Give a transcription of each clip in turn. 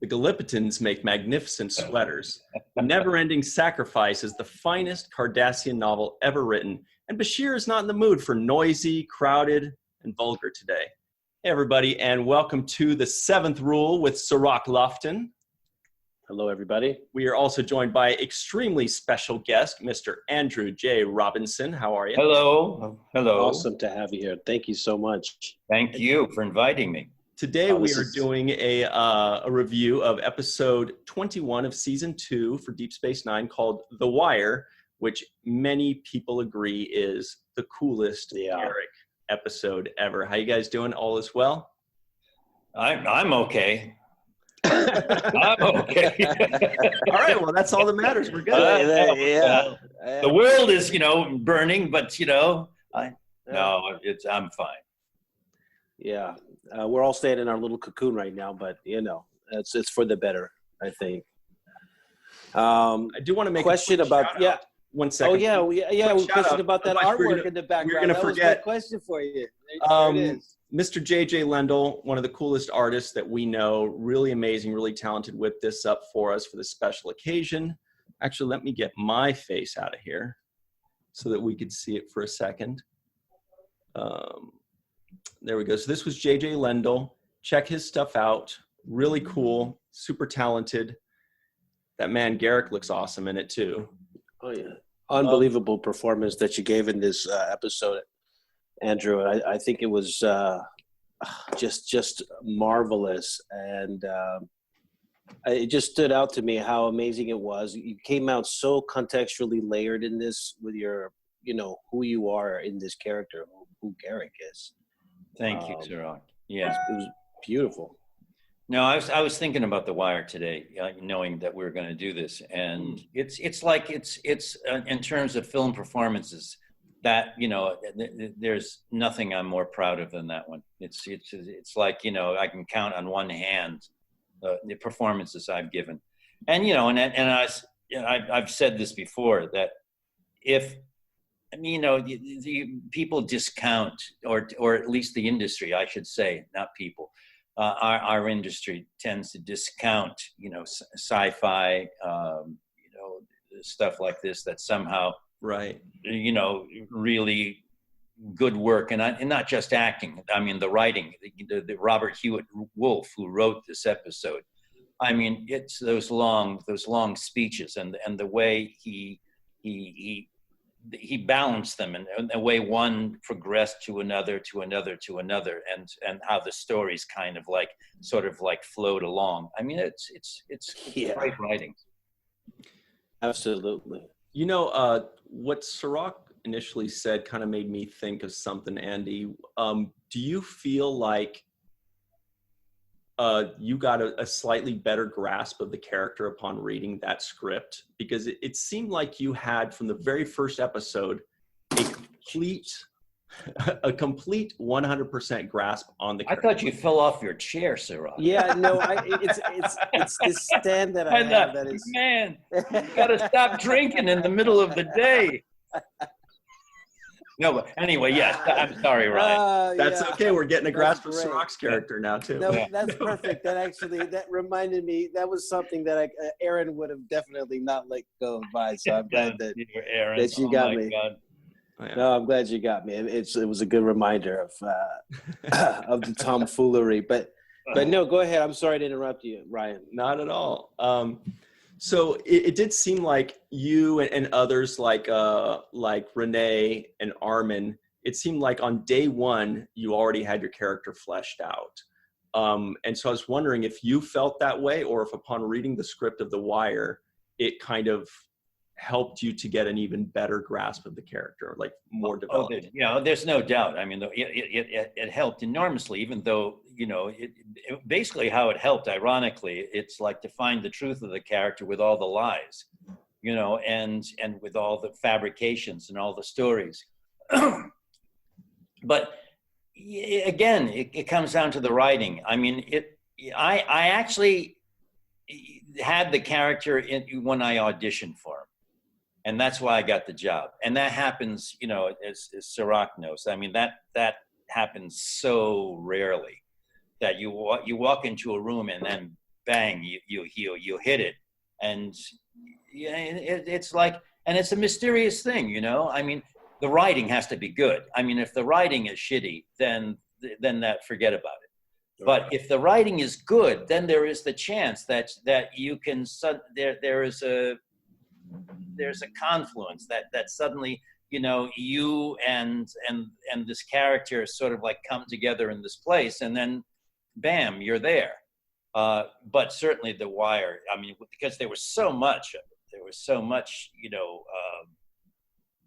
The Gallipotins make magnificent sweaters. The Never-Ending Sacrifice is the finest Cardassian novel ever written, and Bashir is not in the mood for noisy, crowded, and vulgar today. Hey, everybody, and welcome to The Seventh Rule with Cirroc Lofton. Hello, everybody. We are also joined by extremely special guest, Mr. Andrew J. Robinson. How are you? Hello. Hello. Awesome to have you here. Thank you so much. Thank you for inviting me. Today we are doing a review of episode 21 of season 2 for Deep Space Nine called The Wire, which many people agree is the coolest Garak episode ever. How you guys doing? All is well? I'm okay. I'm okay. All right, well, that's all that matters. We're good. The world is, burning, but I'm fine. Yeah, we're all staying in our little cocoon right now, but it's for the better, I think. I do want to make question a about out. 1 second. Oh yeah. Question about that artwork in the background. We're gonna forget. Was question for you. There it is. Mr. J.J. Lendl, one of the coolest artists that we know, really amazing, really talented, whipped this up for us for this special occasion. Actually, let me get my face out of here so that we could see it for a second. There we go. So this was J.J. Lendl. Check his stuff out. Really cool, super talented. That man, Garak, looks awesome in it too. Oh, yeah. Unbelievable performance that you gave in this episode, Andrew. I think it was just marvelous, and it just stood out to me how amazing it was. You came out so contextually layered in this with your, who you are in this character, who Garak is. Thank you, Cirroc. Yeah, it was beautiful. No, I was thinking about The Wire today, knowing that we were going to do this, and it's in terms of film performances. That there's nothing I'm more proud of than that one. It's like I can count on one hand the performances I've given, and I've said this before that if the people discount or at least the industry, I should say, not people, our industry tends to discount sci-fi, stuff like this that somehow. Right. Really good work, and not just acting. I mean, the writing. The Robert Hewitt Wolf, who wrote this episode. I mean, it's those long speeches and the way he balanced them, and the way one progressed to another, and how the stories kind of sort of flowed along. I mean, it's great writing. Absolutely. What Cirroc initially said kind of made me think of something, Andy. Do you feel like you got a slightly better grasp of the character upon reading that script? Because it seemed like you had, from the very first episode, a complete 100% grasp on the character. I thought you fell off your chair, Cirroc. Yeah, no, it's this stand that I have that is. Man, you gotta stop drinking in the middle of the day. No, but anyway, yes. I'm sorry, Ryan. That's okay. We're getting a grasp of Cirroc's character now too. No, that's perfect. That reminded me. That was something that Aaron would have definitely not let go by. So I'm glad that you got me. God. No, I'm glad you got me. It was a good reminder of the tomfoolery. But no, go ahead. I'm sorry to interrupt you, Ryan. Not at all. So it did seem like you and others like Renee and Armin, it seemed like on day one, you already had your character fleshed out. And so I was wondering if you felt that way, or if upon reading the script of The Wire, it kind of helped you to get an even better grasp of the character, like more developed. There's no doubt. I mean, it helped enormously, even though, basically how it helped, ironically, it's like to find the truth of the character with all the lies, and with all the fabrications and all the stories. But again, it comes down to the writing. I mean, I actually had the character when I auditioned for him. And that's why I got the job. And that happens, as Cirroc knows. I mean, that happens so rarely, that you walk into a room and then bang, you hit it. And yeah, it's like, and it's a mysterious thing, you know. I mean, the writing has to be good. I mean, if the writing is shitty, then that, forget about it. But if the writing is good, then there is the chance that you can there's a confluence that suddenly, you know, you and this character sort of like come together in this place, and then bam, you're there. But certainly The Wire, I mean, because there was so much, you know,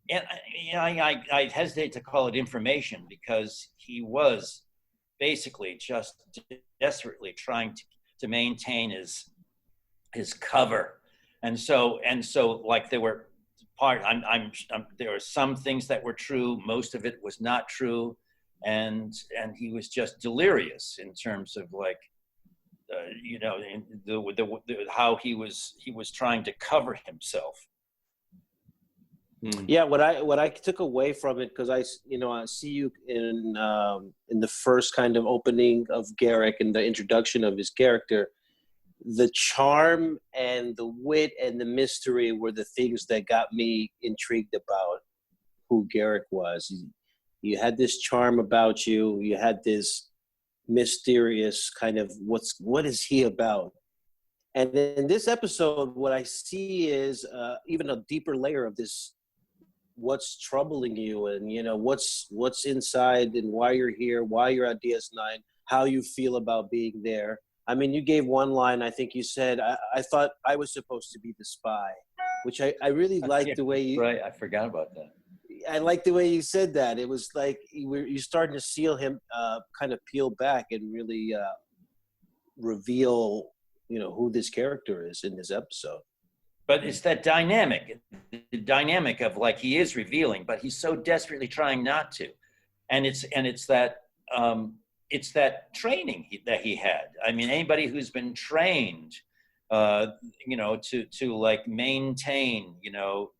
and you know, I hesitate to call it information, because he was basically just desperately trying to maintain his cover, and so like there were there were some things that were true, most of it was not true, and he was just delirious in terms of like, you know, how he was trying to cover himself. Yeah, what I took away from it, because I see you in the first kind of opening of Garak and the introduction of his character. The charm and the wit and the mystery were the things that got me intrigued about who Garak was. You had this charm about you. You had this mysterious kind of what is he about? And in this episode, what I see is even a deeper layer of this. What's troubling you, and you know what's inside, and why you're here, why you're at DS9, how you feel about being there. I mean, you gave one line. I think you said, I thought I was supposed to be the spy, which I really liked the way you. Right, I forgot about that. I like the way you said that. It was like you're starting to see him kind of peel back and really reveal, you know, who this character is in this episode. But it's that the dynamic of like, he is revealing, but he's so desperately trying not to, and it's that training that he had. I mean, anybody who's been trained, you know, to like maintain, you know,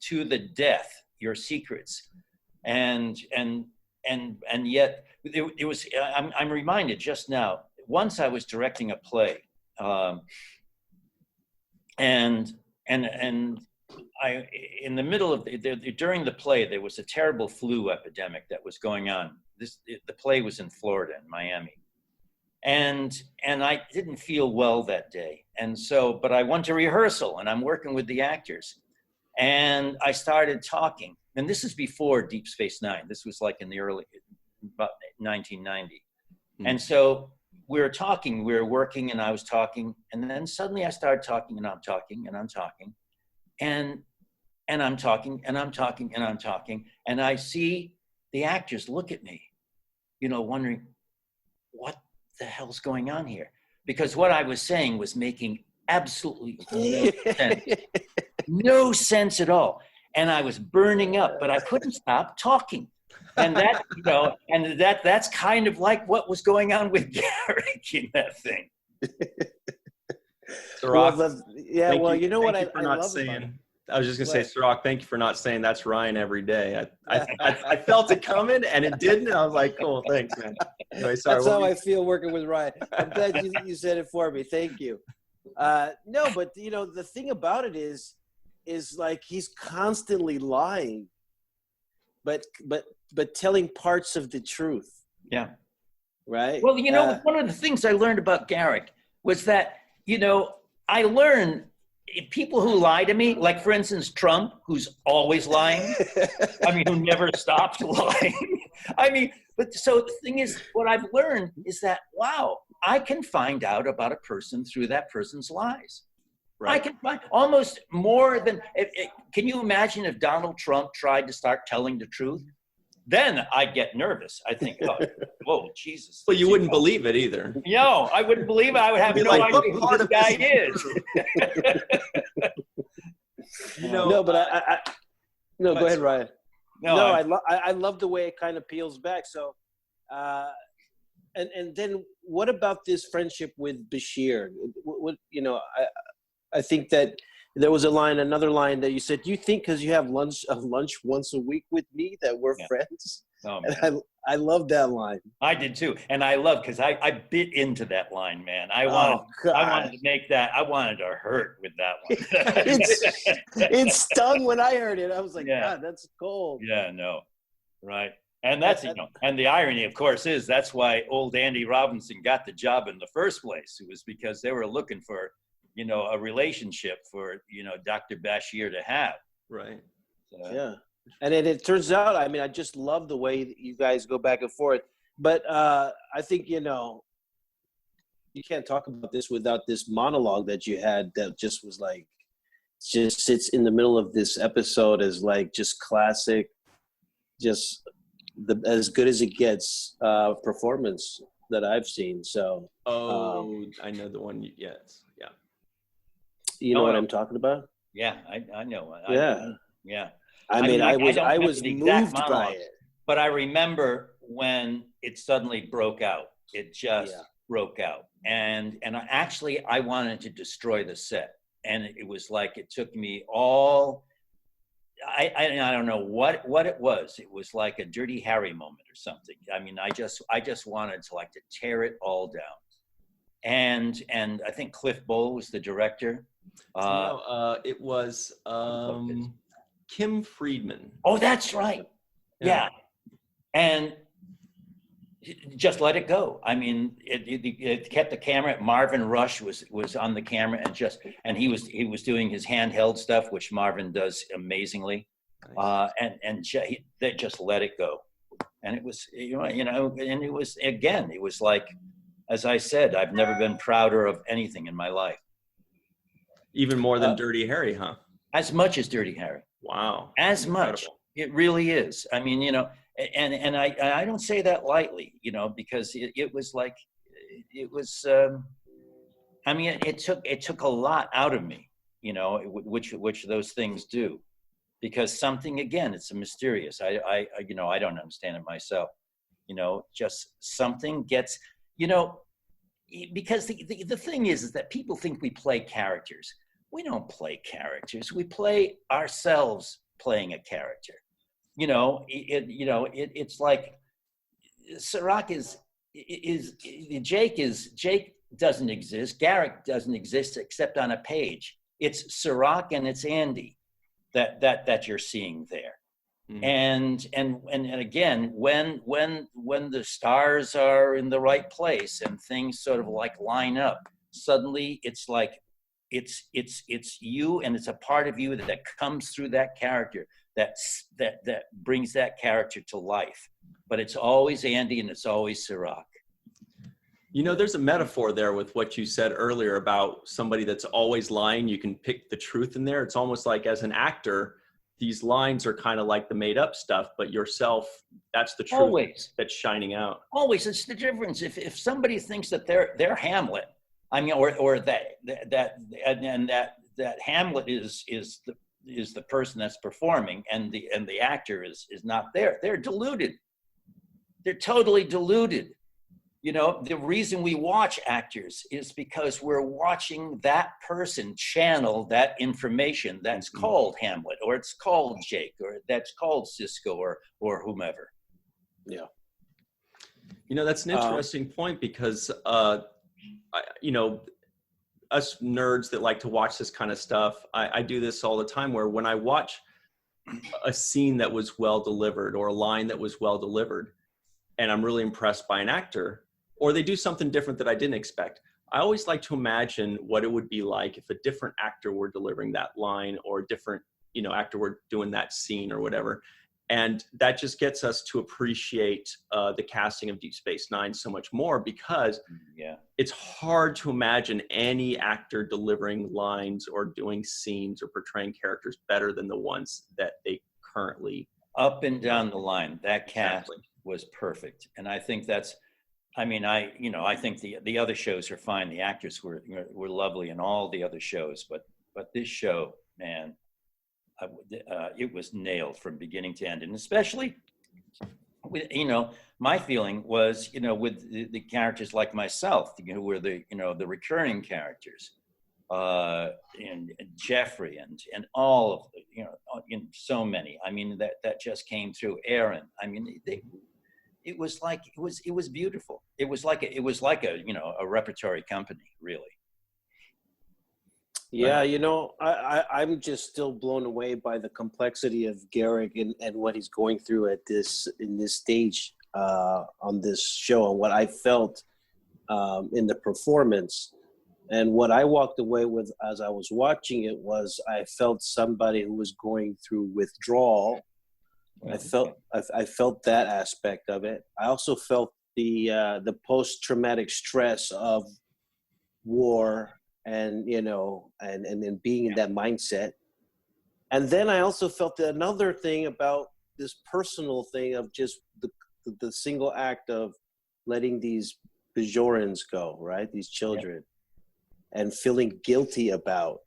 to the death your secrets, and yet it was. I'm reminded just now. Once I was directing a play. And I, in the middle of during the play, there was a terrible flu epidemic that was going on. The play was in Florida, in Miami, and I didn't feel well that day. And so, but I went to rehearsal, and I'm working with the actors, and I started talking. And this is before Deep Space Nine. This was like in the about 1990, and so. We were working, and I was talking, and then suddenly I started talking, and I'm talking, and I'm talking, and I'm talking, and I'm talking, and I'm talking, and I see the actors look at me, you know, wondering, what the hell's going on here? Because what I was saying was making absolutely no sense. No sense at all. And I was burning up, but I couldn't stop talking. And that, you know, and that's kind of like what was going on with Garak in that thing. Cirroc, well, you know what I love saying. I was just gonna say, Cirroc, thank you for not saying that's Ryan every day. I felt it coming, and it didn't. And I was like, cool, thanks, man. Anyway, sorry, that's how I feel working with Ryan. I'm glad you said it for me. Thank you. No, but you know, the thing about it is like he's constantly lying, but telling parts of the truth. Yeah. Right. Well, you know, one of the things I learned about Garak was that, you know, I learned people who lie to me, like for instance, Trump, who's always lying. I mean, who never stopped lying. I mean, but so the thing is, what I've learned is that, wow, I can find out about a person through that person's lies. Right. I can find almost more than, can you imagine if Donald Trump tried to start telling the truth? Then I'd get nervous. I think, oh, whoa, Jesus. Well, you wouldn't believe it either. No, I wouldn't believe it. I would have no idea who this guy is. No, but no, go ahead, Ryan. No, I love the way it kind of peels back. So, and then what about this friendship with Bashir? What you know, I think that there was another line that you said, do you think because you have lunch once a week with me that we're friends? Oh, And man. I love that line. I did too. And I love, because I bit into that line, man. I God. wanted to make that, I wanted to hurt with that one. It stung when I heard it. I was like, Yeah. God, that's cold. Yeah, no. Right. And that's, and the irony, of course, is that's why old Andy Robinson got the job in the first place. It was because they were looking for, a relationship for, Dr. Bashir to have. Right. So, Yeah. And it turns out, I mean, I just love the way that you guys go back and forth. But I think, you can't talk about this without this monologue that you had that just was like, just sits in the middle of this episode as like just classic, just as good as it gets performance that I've seen. So, I know the one. Yes. Yeah. You know what I'm talking about? Yeah, I know. Yeah. I I don't I remember was the exact moved by monologue, it. but I remember when it suddenly broke out. It just broke out, and I wanted to destroy the set, and it was like it took me all. I don't know what it was. It was like a Dirty Harry moment or something. I mean, I just wanted to tear it all down, and I think Cliff Bole was the director. It was Kim Friedman. Oh, that's right. Yeah. And just let it go. I mean, it kept the camera. Marvin Rush was on the camera, and he was doing his handheld stuff, which Marvin does amazingly. Nice. They just let it go. And it was, and it was, again, it was like, as I said, I've never been prouder of anything in my life. Even more than Dirty Harry, huh? As much as Dirty Harry. Wow. As much. It really is. I mean, and I don't say that lightly, because it was like, it was, I mean, it took a lot out of me, which those things do, because something, again, it's a mysterious, I don't understand it myself, just something gets, because the thing is that people think we play characters. We don't play characters. We play ourselves playing a character. It's like Cirroc Jake doesn't exist. Garak doesn't exist except on a page. It's Cirroc and it's Andy that you're seeing there. Mm-hmm. And again, when the stars are in the right place and things sort of like line up, suddenly it's like it's you, and it's a part of you that comes through that character that brings that character to life. But it's always Andy and it's always Cirroc. There's a metaphor there with what you said earlier about somebody that's always lying. You can pick the truth in there. It's almost like, as an actor, these lines are kind of like the made up stuff, but yourself, that's the truth. Always. That's shining out. Always. It's the difference. If somebody thinks that they're Hamlet, I mean, or that Hamlet is the person that's performing, and the actor is not there, they're deluded. They're totally deluded. The reason we watch actors is because we're watching that person channel that information that's called Hamlet, or it's called Jake, or that's called Sisko, or whomever. Yeah. That's an interesting point, because us nerds that like to watch this kind of stuff, I do this all the time, where when I watch a scene that was well delivered, or a line that was well delivered, and I'm really impressed by an actor, or they do something different that I didn't expect, I always like to imagine what it would be like if a different actor were delivering that line, or a different, actor were doing that scene or whatever. And that just gets us to appreciate the casting of Deep Space Nine so much more, because it's hard to imagine any actor delivering lines or doing scenes or portraying characters better than the ones that they currently. Up and down the line, that cast was perfect. And I think that's, I think the other shows are fine. The actors were lovely in all the other shows, but this show, man, it was nailed from beginning to end. And especially with, my feeling was, with the characters like myself, who were the recurring characters, and Jeffrey and all of the, so many. I mean, that just came through. Aaron. I mean, it was like it was beautiful. It was like a repertory company, really. Yeah, I'm just still blown away by the complexity of Garak and what he's going through in this stage on this show, and what I felt in the performance. And what I walked away with as I was watching it was I felt somebody who was going through withdrawal. I felt that aspect of it. I also felt the post-traumatic stress of war and then being in that mindset. And then I also felt another thing about this personal thing of just the single act of letting these Bajorans go, right? These children, and feeling guilty about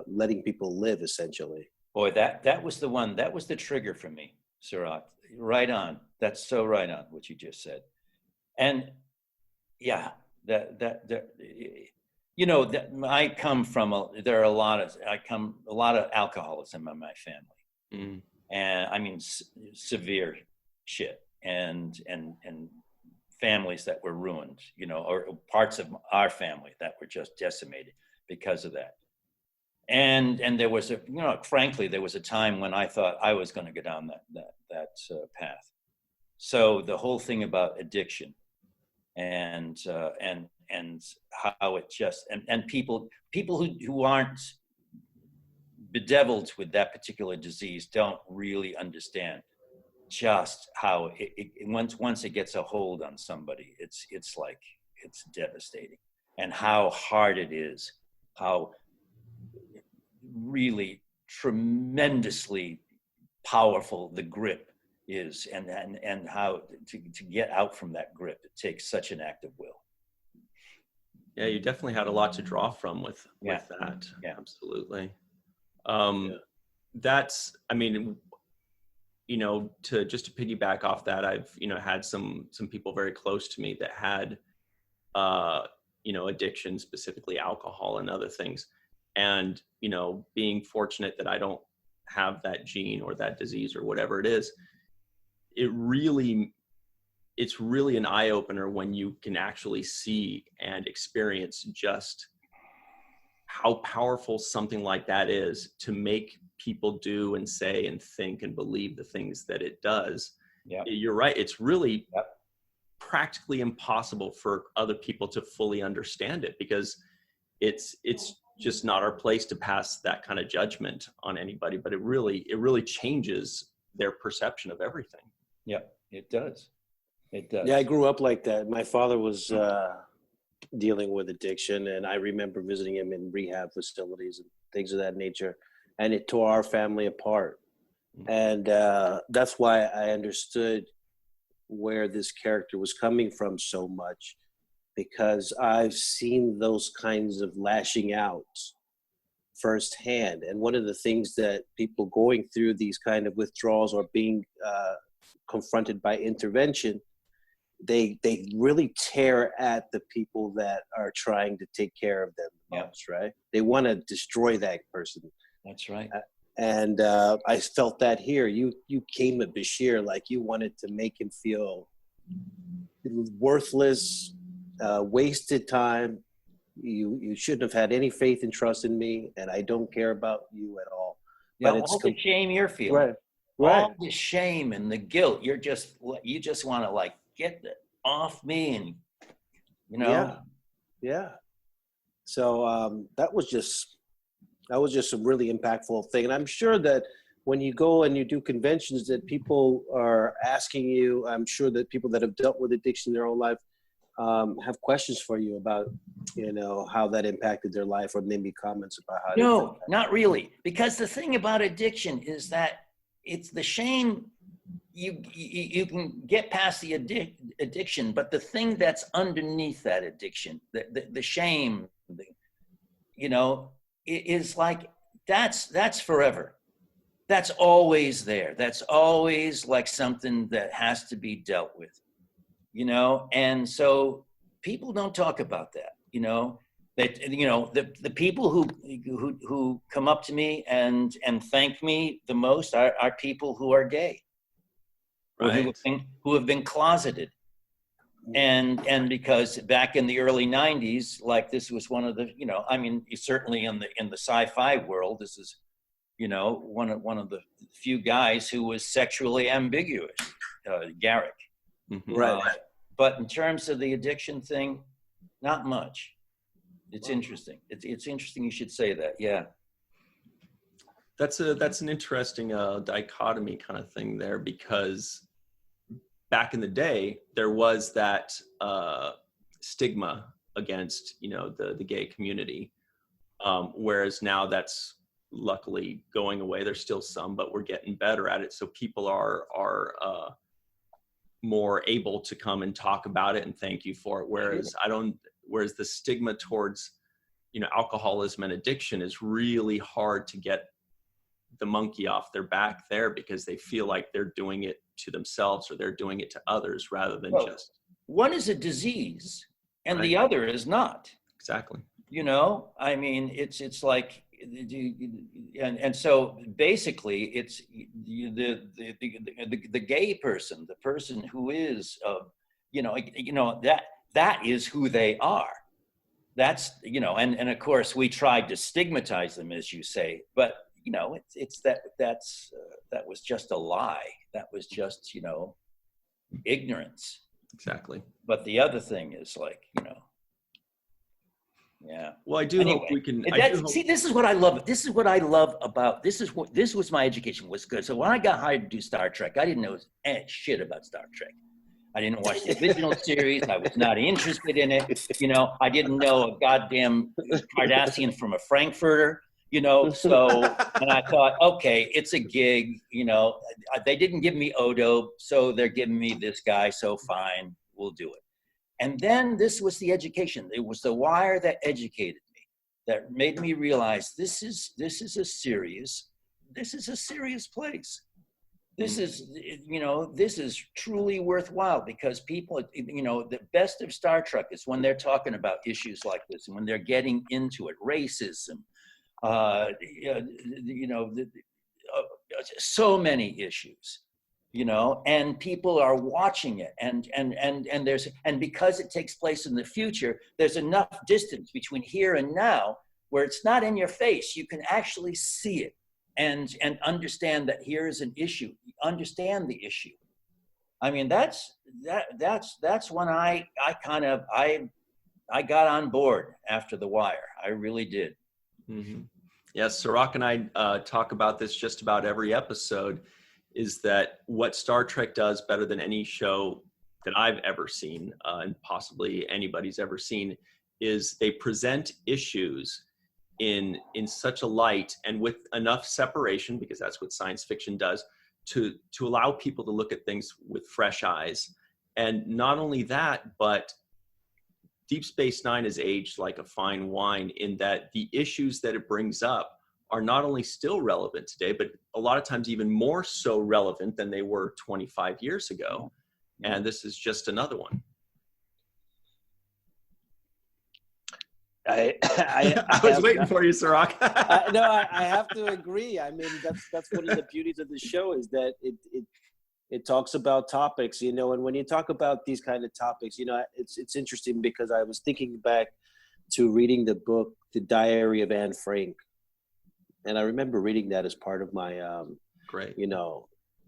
letting people live, essentially. Boy, that was the one. That was the trigger for me, Cirroc. Right on. That's so right on what you just said. And yeah, I come from a lot of alcoholism in my family, and I mean severe shit, and families that were ruined, or parts of our family that were just decimated because of that. And there was frankly, there was a time when I thought I was going to go down that path. So the whole thing about addiction and how it just, and people who aren't bedeviled with that particular disease don't really understand just how once it gets a hold on somebody, it's devastating, and how hard it is, how really tremendously powerful the grip is, and how to get out from that grip, it takes such an act of will. Yeah, you definitely had a lot to draw from with that. Yeah, absolutely. That's, I mean, to piggyback off that, I've had some people very close to me that had addiction, specifically alcohol and other things, and being fortunate that I don't have that gene or that disease or whatever it is, it's really an eye-opener when you can actually see and experience just how powerful something like that is to make people do and say and think and believe the things that it does. Yeah, you're right. It's really practically impossible for other people to fully understand it, because it's just not our place to pass that kind of judgment on anybody. But it really changes their perception of everything. Yeah, it does. It does. Yeah, I grew up like that. My father was dealing with addiction, and I remember visiting him in rehab facilities and things of that nature, and it tore our family apart. And that's why I understood where this character was coming from so much, because I've seen those kinds of lashing out firsthand. And one of the things that people going through these kind of withdrawals or being confronted by intervention, they really tear at the people that are trying to take care of them most, right? They want to destroy that person. That's right. And I felt that here. You came at Bashir like you wanted to make him feel worthless, wasted time. You shouldn't have had any faith and trust in me, and I don't care about you at all. Yeah, but all the shame you're feeling, all the shame and the guilt, you just want to get off me, and Yeah. So that was just a really impactful thing. And I'm sure that when you go and you do conventions that people are asking you, I'm sure that people that have dealt with addiction in their own life have questions for you about, how that impacted their life, or maybe comments about how. No, not really. Because the thing about addiction is that it's the shame. You can get past the addiction, but the thing that's underneath that addiction, the shame, is like, that's forever. That's always there. That's always like something that has to be dealt with, and so people don't talk about that, That, the people who come up to me and thank me the most are people who are gay, Right. who have been closeted. And because back in the early 90s, like this was one of the, certainly in the sci-fi world, this is, one of the few guys who was sexually ambiguous, Garak. Mm-hmm. Right. But in terms of the addiction thing, not much. It's interesting. It's interesting you should say that. Yeah. That's an interesting dichotomy kind of thing there, because back in the day there was that stigma against the gay community, whereas now that's luckily going away. There's still some, but we're getting better at it, so people are more able to come and talk about it and thank you for it, whereas the stigma towards alcoholism and addiction is really hard to get the monkey off their back there, because they feel like they're doing it to themselves or they're doing it to others rather than just one is a disease and right. The other is not. Exactly. It's like, and so basically it's the gay person, the person who is that is who they are. That's and of course we tried to stigmatize them, as you say, but it's that was just a lie. That was just ignorance. Exactly. But the other thing is like yeah. Well, I do hope we can. See, this is what I love. This was my education was good. So when I got hired to do Star Trek, I didn't know shit about Star Trek. I didn't watch the original series. I was not interested in it. I didn't know a goddamn Cardassian from a Frankfurter. So, and I thought, okay, it's a gig. They didn't give me Odo, so they're giving me this guy. So fine, we'll do it. And then this was the education. It was The Wire that educated me, that made me realize this is a serious place. This is truly worthwhile, because people, the best of Star Trek is when they're talking about issues like this and when they're getting into it, racism, so many issues. And people are watching it, and because it takes place in the future, there's enough distance between here and now where it's not in your face. You can actually see it and understand that here is an issue. Understand the issue. I mean, that's when I got on board after The Wire. I really did. Mm-hmm. Yes, Cirroc and I talk about this just about every episode, is that what Star Trek does better than any show that I've ever seen, and possibly anybody's ever seen, is they present issues in such a light and with enough separation, because that's what science fiction does, to allow people to look at things with fresh eyes. And not only that, but Deep Space Nine is aged like a fine wine, in that the issues that it brings up are not only still relevant today, but a lot of times even more so relevant than they were 25 years ago. And this is just another one. I was waiting for you, Cirroc. No, I have to agree. I mean, that's one of the beauties of the show, is that it talks about topics, and when you talk about these kind of topics, it's interesting, because I was thinking back to reading the book, The Diary of Anne Frank. And I remember reading that as part of my,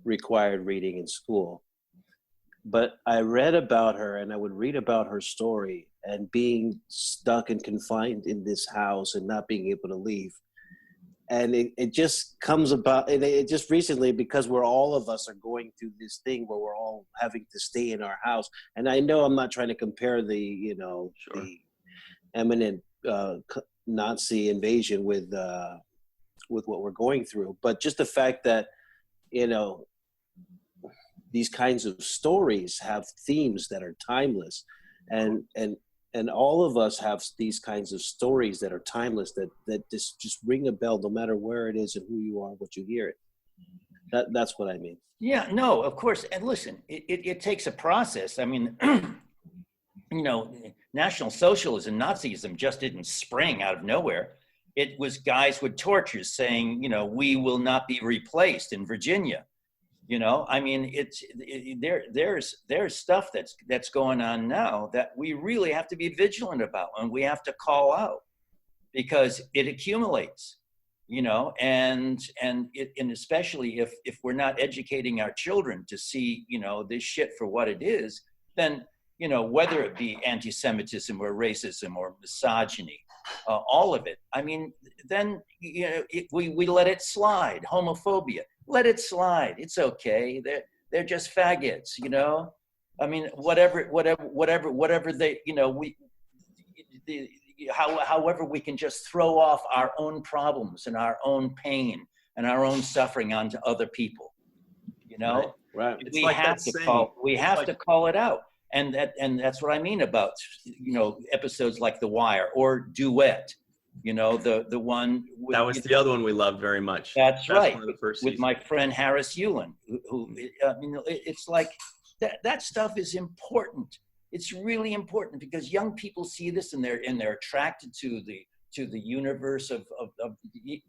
required reading in school. But I read about her, and I would read about her story and being stuck and confined in this house and not being able to leave. And it just comes about, and it just recently, because all of us are going through this thing where we're all having to stay in our house. And I know I'm not trying to compare the imminent Nazi invasion with what we're going through, but just the fact that these kinds of stories have themes that are timeless, and all of us have these kinds of stories that are timeless, that just ring a bell no matter where it is and who you are, what you hear it. That's what I mean. Yeah, no, of course. And listen, it takes a process. I mean, National Socialism, Nazism just didn't spring out of nowhere. It was guys with torches saying, we will not be replaced in Virginia. I mean, there's stuff that's going on now that we really have to be vigilant about, and we have to call out because it accumulates, and especially if we're not educating our children to see, this shit for what it is, then, whether it be anti-Semitism or racism or misogyny, all of it. I mean, then, we let it slide. Homophobia, let it slide. It's okay. They're just faggots, I mean, whatever they, however we can just throw off our own problems and our own pain and our own suffering onto other people, Right. We have to call it out. And that's what I mean about, episodes like The Wire or Duet, the one. That was the other one we loved very much. That's right. One of the first with seasons. my friend Harris Yulin, who it's like that stuff is important. It's really important because young people see this and they're attracted to the universe of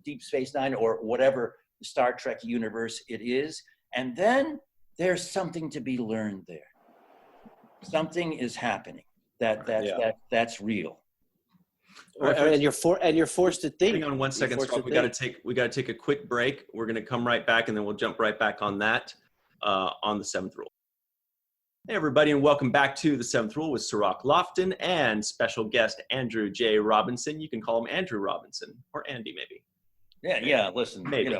Deep Space Nine or whatever Star Trek universe it is. And then there's something to be learned there. Something is happening that's real. And you're forced to think. Hang on one second, Scott. We got to take a quick break. We're going to come right back, and then we'll jump right back on that on the seventh rule. Hey everybody, and welcome back to the seventh rule with Cirroc Lofton and special guest Andrew J. Robinson. You can call him Andrew Robinson or Andy, maybe. Yeah. Listen, Maybe.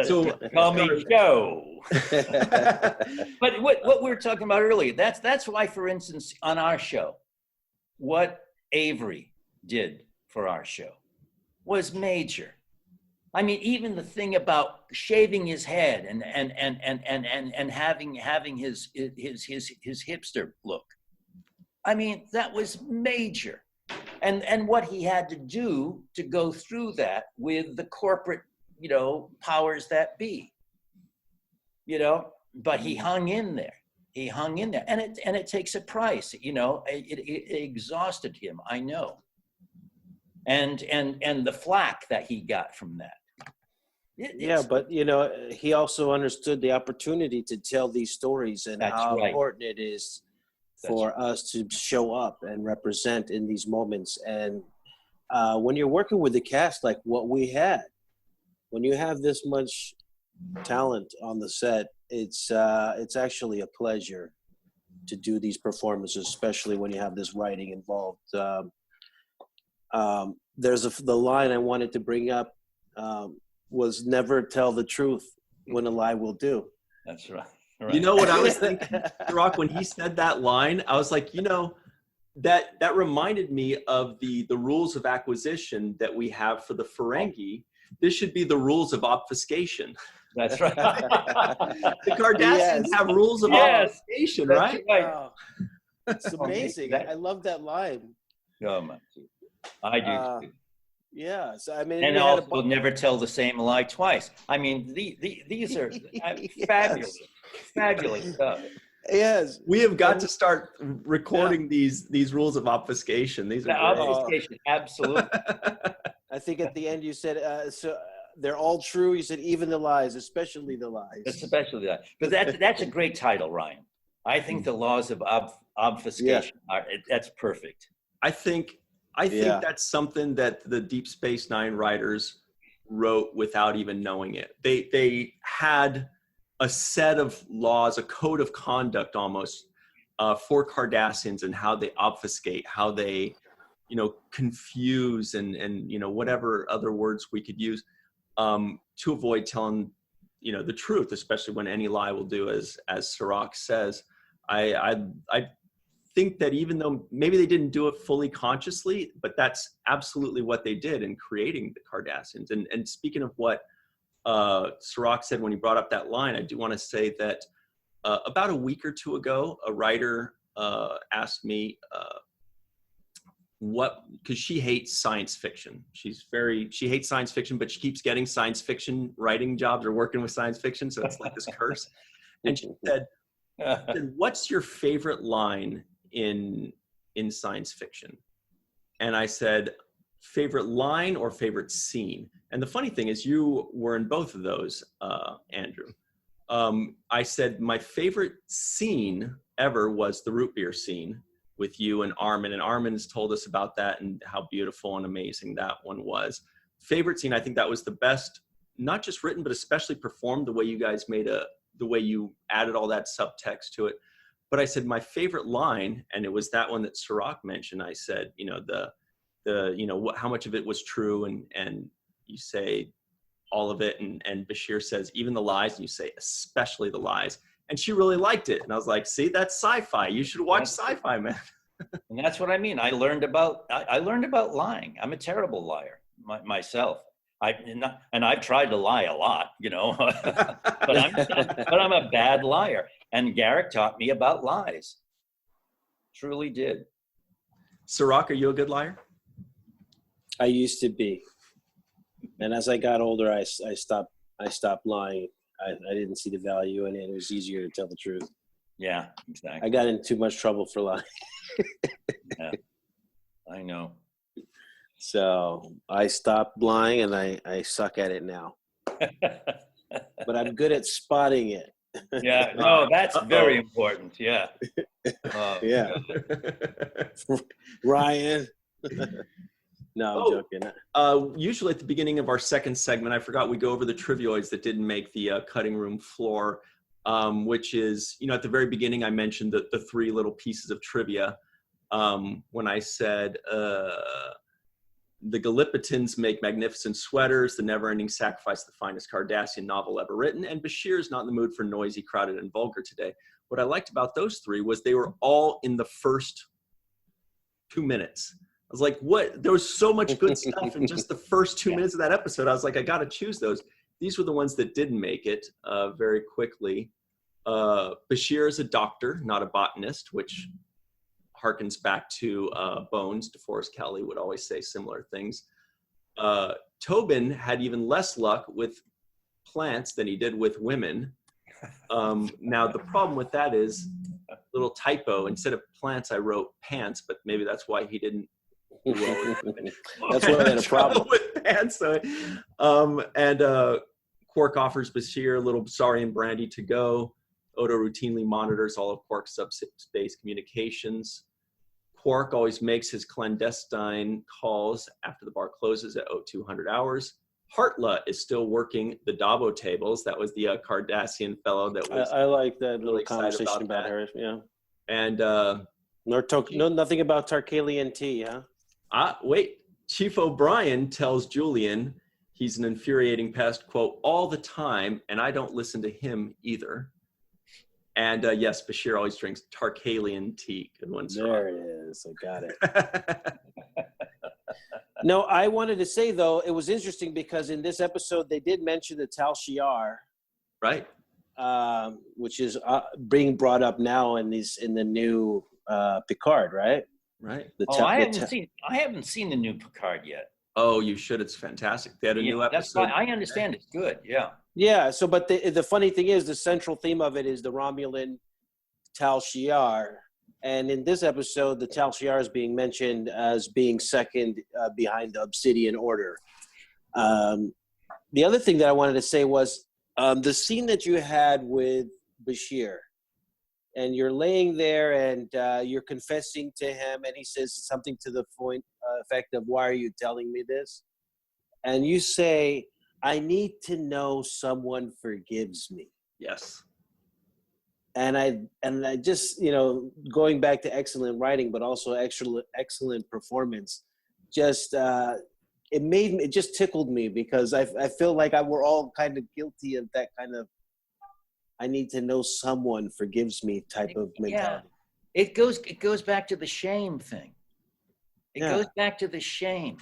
So call me Joe. But what we were talking about earlier, that's why, for instance, on our show, what Avery did for our show was major. I mean, even the thing about shaving his head and having his hipster look. I mean, that was major. And what he had to do to go through that with the corporate, powers that be, but he hung in there. And it takes a price, it exhausted him, I know. And the flack that he got from that. But he also understood the opportunity to tell these stories and how important it is for us to show up and represent in these moments. And when you're working with the cast like what we had, when you have this much talent on the set, it's actually a pleasure to do these performances, especially when you have this writing involved. There's the line I wanted to bring up was never tell the truth when a lie will do. That's right. You know what I was thinking, Rock, when he said that line, I was like, that reminded me of the rules of acquisition that we have for the Ferengi. This should be the rules of obfuscation. That's right. The Cardassians have rules of obfuscation, right? It's amazing. I love that line. Oh, my. I do too. Yeah, so I mean, and also never tell the same lie twice. I mean, these are fabulous stuff. Yes, we have got to start recording these rules of obfuscation. These are obfuscation, absolutely. I think at the end you said so. They're all true. You said even the lies, especially the lies. Especially that, because that's a great title, Ryan. I think the laws of obfuscation that's perfect. I think that's something that the Deep Space Nine writers wrote without even knowing it. They had a set of laws, a code of conduct almost for Cardassians and how they obfuscate, how they, confuse and whatever other words we could use to avoid telling, the truth, especially when any lie will do, as Cirroc says. I think that even though maybe they didn't do it fully consciously, but that's absolutely what they did in creating the Cardassians. And speaking of what Cirroc said when he brought up that line, I do want to say that about a week or two ago, a writer asked me because she hates science fiction. She hates science fiction, but she keeps getting science fiction writing jobs or working with science fiction. So it's like this curse. And she said, what's your favorite line in science fiction. And I said, favorite line or favorite scene? And the funny thing is you were in both of those, Andrew. I said my favorite scene ever was the root beer scene with you and Armin. And Armin has told us about that and how beautiful and amazing that one was. Favorite scene, I think that was the best, not just written, but especially performed, the way you guys the way you added all that subtext to it. But I said my favorite line, and it was that one that Cirroc mentioned. I said, how much of it was true, and you say all of it, and Bashir says even the lies, and you say especially the lies, and she really liked it. And I was like, see, that's sci-fi. You should watch sci-fi, man. And that's what I mean. I learned about lying. I'm a terrible liar myself. I've tried to lie a lot, but I'm a bad liar. And Garak taught me about lies. Truly did. Cirroc, are you a good liar? I used to be, and as I got older, I stopped lying. I didn't see the value in it. It was easier to tell the truth. Yeah, exactly. I got in too much trouble for lying. Yeah, I know. So I stopped lying, and I suck at it now. But I'm good at spotting it. Yeah, no, that's very important. Yeah. Yeah. Ryan. No, I'm joking. Usually at the beginning of our second segment, I forgot we go over the trivioids that didn't make the cutting room floor, which is, at the very beginning, I mentioned the three little pieces of trivia. When I said the Gallipotins make magnificent sweaters, the never-ending sacrifice, the finest Cardassian novel ever written, and Bashir is not in the mood for noisy, crowded, and vulgar today. What I liked about those three was they were all in the first 2 minutes. I was like, what? There was so much good stuff in just the first 2 minutes of that episode. I was like, I got to choose those. These were the ones that didn't make it very quickly. Bashir is a doctor, not a botanist, which harkens back to Bones. DeForest Kelley would always say similar things. Tobin had even less luck with plants than he did with women. Now, the problem with that is, little typo, instead of plants, I wrote pants, but maybe that's why he didn't. That's why I had a problem with pants. So, Quark offers Bashir a little Saurian brandy to go. Odo routinely monitors all of Quark's subspace communications. Quark always makes his clandestine calls after the bar closes at 0200 hours. Hartla is still working the Dabo tables. That was the Cardassian fellow that was. I like that really little conversation about her. Yeah. And nothing about Tarkalian tea, huh? Wait. Chief O'Brien tells Julian he's an infuriating pest, quote, all the time, and I don't listen to him either. And yes, Bashir always drinks Tarkalian tea. Good one, sir. There it is. I got it. No, I wanted to say, though, it was interesting because in this episode, they did mention the Tal Shiar. Right. Which is being brought up now in the new Picard, right? Right. I haven't seen the new Picard yet. Oh, you should. It's fantastic. They had a new episode. That's why I understand it's good. Yeah. Yeah. So, but the funny thing is, the central theme of it is the Romulan Tal Shiar. And in this episode, the Tal Shiar is being mentioned as being second behind the Obsidian Order. The other thing that I wanted to say was the scene that you had with Bashir, and you're laying there and you're confessing to him, and he says something to the effect of, "Why are you telling me this?" And you say, "I need to know someone forgives me." Yes. And I just, going back to excellent writing, but also excellent performance, just it just tickled me because I feel like we're all kind of guilty of that kind of I need to know someone forgives me type of mentality. Yeah. It goes back to the shame thing. It goes back to the shame.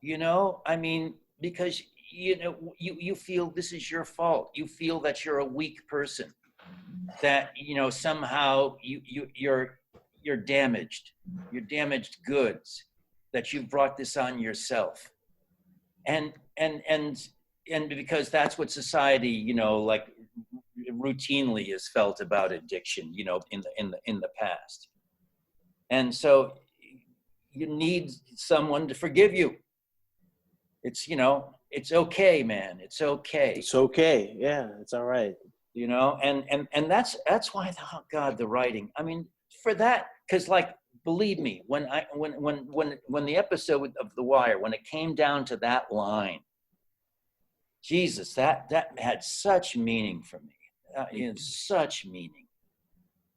I mean, because you feel this is your fault. You feel that you're a weak person. That somehow you're damaged. You're damaged goods. That you've brought this on yourself, and because that's what society like routinely is felt about addiction. In the past, And so you need someone to forgive you. It's, you know, it's okay, man. It's okay. It's okay. Yeah, it's all right. You know, and that's why, oh God, the writing. I mean, for that, because like, believe me, when the episode of The Wire, when it came down to that line, Jesus, that had such meaning for me. Such meaning.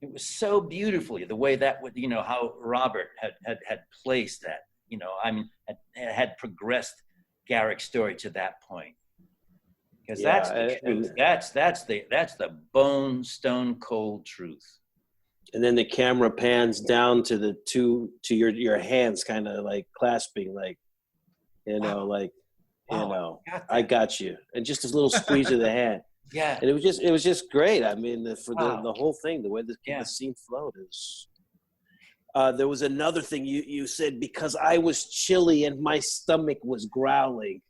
It was so beautifully the way that would, you know, how Robert had placed that, you know, I mean, had progressed Garak's story to that point. Because that's the truth. That's the bone stone cold truth. And then the camera pans down to your hands, kind of like clasping, like, you know, like, you know, I got you, and just a little squeeze of the hand. Yeah. And it was just great. I mean, the whole thing, the way the scene flowed is. There was another thing you said, because I was chilly and my stomach was growling.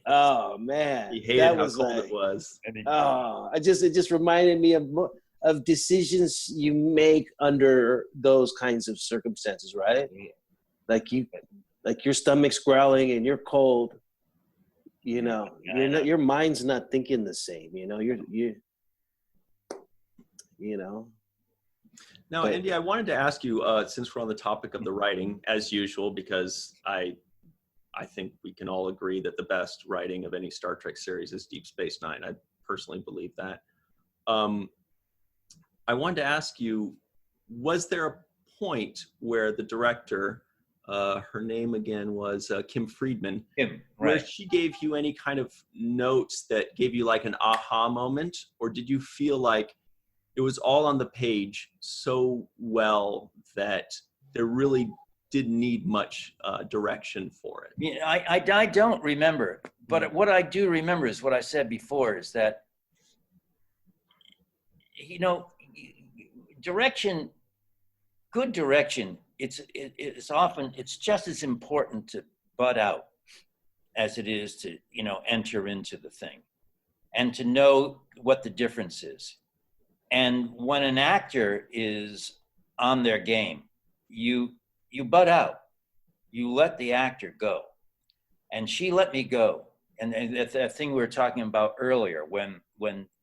Oh man, he hated how cold it was. It just reminded me of decisions you make under those kinds of circumstances, right? Like your stomach's growling and you're cold. You know, your mind's not thinking the same. You know, you know. Now, Andy, I wanted to ask you, since we're on the topic of the writing, as usual, because I think we can all agree that the best writing of any Star Trek series is Deep Space Nine. I personally believe that. I wanted to ask you, was there a point where the director, her name again was Kim Friedman, where she gave you any kind of notes that gave you like an aha moment? Or did you feel like it was all on the page so well that there really didn't need much direction for it? Yeah, I don't remember, but what I do remember is what I said before, is that, you know, direction, good direction, it's often, it's just as important to butt out as it is to, you know, enter into the thing and to know what the difference is. And when an actor is on their game, you butt out, you let the actor go. And she let me go. And that thing we were talking about earlier, when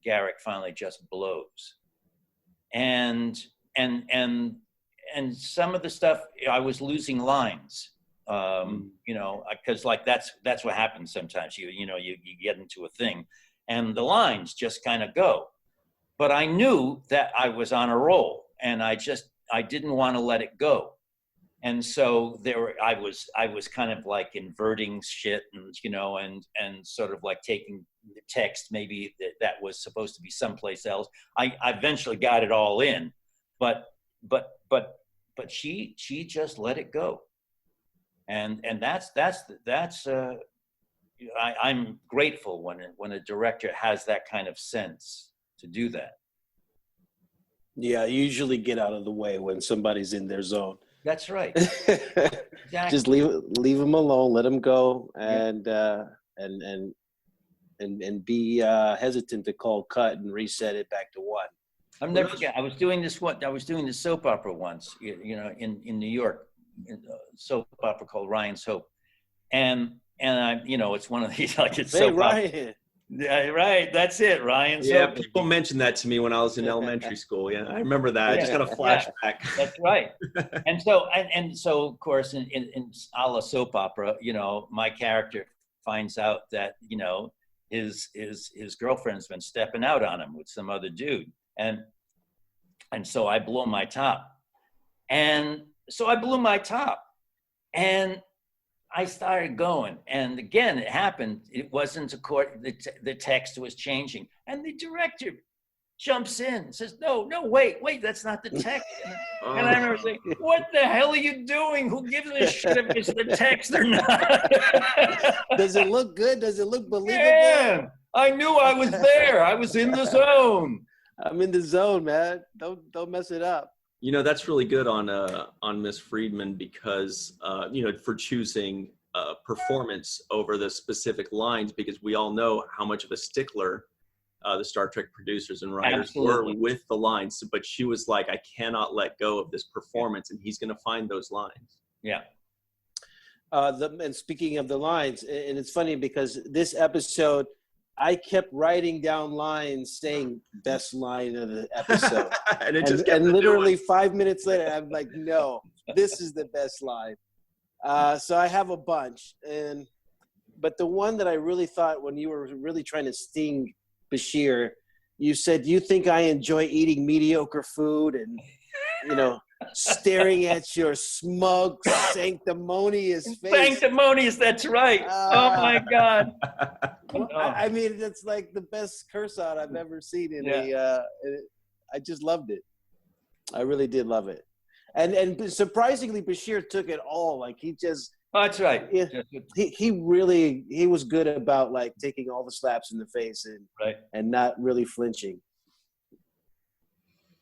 Garak finally just blows. And some of the stuff, I was losing lines, you know, because like that's what happens sometimes. You know, you get into a thing and the lines just kind of go. But I knew that I was on a roll, and I didn't want to let it go. And so I was kind of like inverting shit, and, you know, and sort of like taking the text maybe that was supposed to be someplace else. I eventually got it all in, but she just let it go. And I'm grateful when a director has that kind of sense to do that. Yeah, I usually get out of the way when somebody's in their zone. That's right. Exactly. Just leave them alone, let them go, and be hesitant to call cut and reset it back to one. I'm never forget. I was doing this soap opera once, you know, in New York, a soap opera called Ryan's Hope, and I, you know, it's one of these, like, it's soap opera. Yeah, right. That's it, Ryan. Yeah, people mentioned that to me when I was in elementary school. Yeah, I remember that. I just got a flashback. Yeah, that's right. And so of course, in a la soap opera, you know, my character finds out that, you know, his girlfriend's been stepping out on him with some other dude, and so I blow my top, and I started going, and again, it happened. It wasn't the text was changing, and the director jumps in and says, "No, wait, that's not the text." And I remember saying, "What the hell are you doing? Who gives a shit if it's the text or not?" Does it look good? Does it look believable? Yeah, I knew I was there. I was in the zone. I'm in the zone, man. Don't mess it up. You know, that's really good on Miss Friedman, because you know, for choosing performance over the specific lines, because we all know how much of a stickler the Star Trek producers and writers were with the lines, but she was like, I cannot let go of this performance, and he's going to find those lines. Yeah. And speaking of the lines, and it's funny because this episode, I kept writing down lines saying best line of the episode. and literally 5 minutes later, I'm like, no, this is the best line. So I have a bunch. But the one that I really thought when you were really trying to sting Bashir, you said, you think I enjoy eating mediocre food and, staring at your smug, sanctimonious face. Sanctimonious, that's right. Oh my God. I mean, that's like the best curse out I've ever seen in I just loved it. I really did love it. And surprisingly, Bashir took it all. Like he just. Oh, that's right. Yeah, he was good about like taking all the slaps in the face and not really flinching.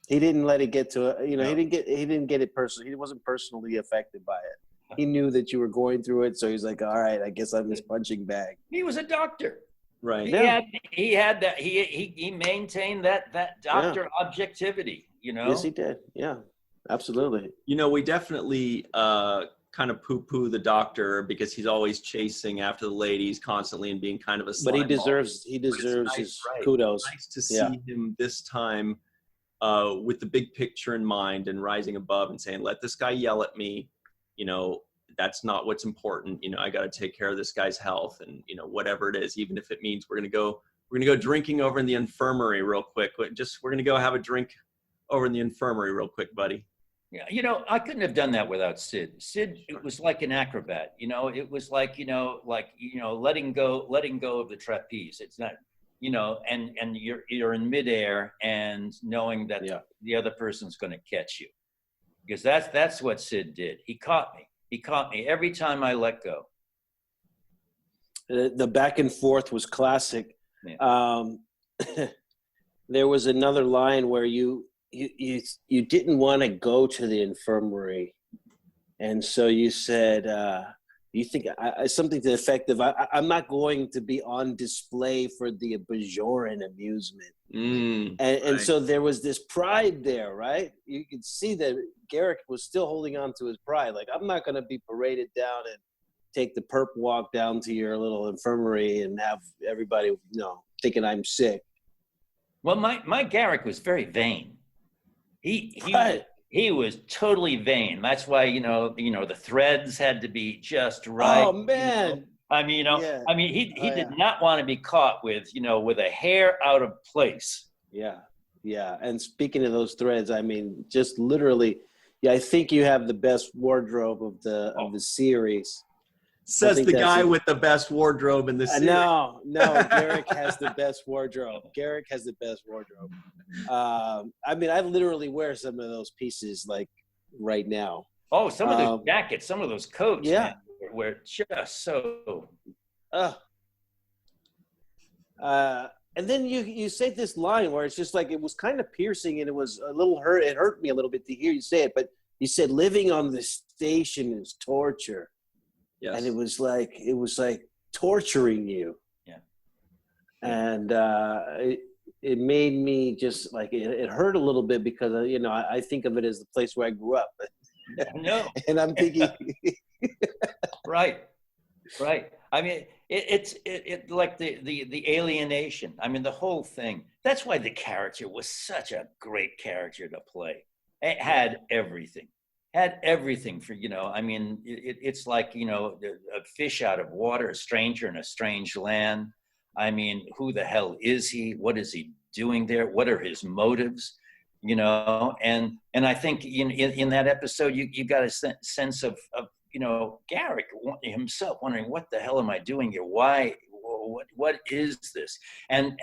He didn't let it get to it. He didn't get it personal. He wasn't personally affected by it. He knew that you were going through it, so he's like, all right, I guess I'm his punching bag. He was a doctor. Right. He had that. He maintained that doctor objectivity. Yes, he did. Yeah, absolutely. We definitely kind of poo-poo the doctor because he's always chasing after the ladies constantly and being kind of a slime But he deserves nice, his kudos. It's nice to see him this time with the big picture in mind and rising above and saying, let this guy yell at me. That's not what's important. I got to take care of this guy's health and, whatever it is, even if it means we're going to go drinking over in the infirmary real quick. We're going to go have a drink over in the infirmary real quick, buddy. Yeah, I couldn't have done that without Sid. Sid, it was like an acrobat. It was like letting go of the trapeze. It's not, and you're in midair and knowing that the other person's going to catch you, because that's what Sid did. He caught me every time I let go. The back and forth was classic. Yeah. There was another line where you didn't want to go to the infirmary, and so you said you think something to the effect of I'm not going to be on display for the Bajoran amusement. And so there was this pride there, right? You could see that Garak was still holding on to his pride. Like, I'm not going to be paraded down and take the perp walk down to your little infirmary and have everybody thinking I'm sick. Well, my Garak was very vain. He was totally vain. That's why the threads had to be just right. Oh man! He did not want to be caught with a hair out of place. Yeah. And speaking of those threads, just literally, I think you have the best wardrobe of the series. Says the guy with the best wardrobe in the series. No, Garak has the best wardrobe. I literally wear some of those pieces like right now. Oh, some of those jackets, some of those coats, man, were just so. And then you say this line where it's just like it was kind of piercing and it was a little hurt. It hurt me a little bit to hear you say it, but you said living on the station is torture. Yes. And it was like torturing you. Yeah. And it made me just like it hurt a little bit because I think of it as the place where I grew up. No. And I'm thinking. Right. It's like the alienation. The whole thing. That's why the character was such a great character to play. It had everything. For it's like a fish out of water, a stranger in a strange land. Who the hell is he? What is he doing there? What are his motives? And I think in that episode you got a sense of Garak himself wondering, what the hell am I doing here? Why? What is this? And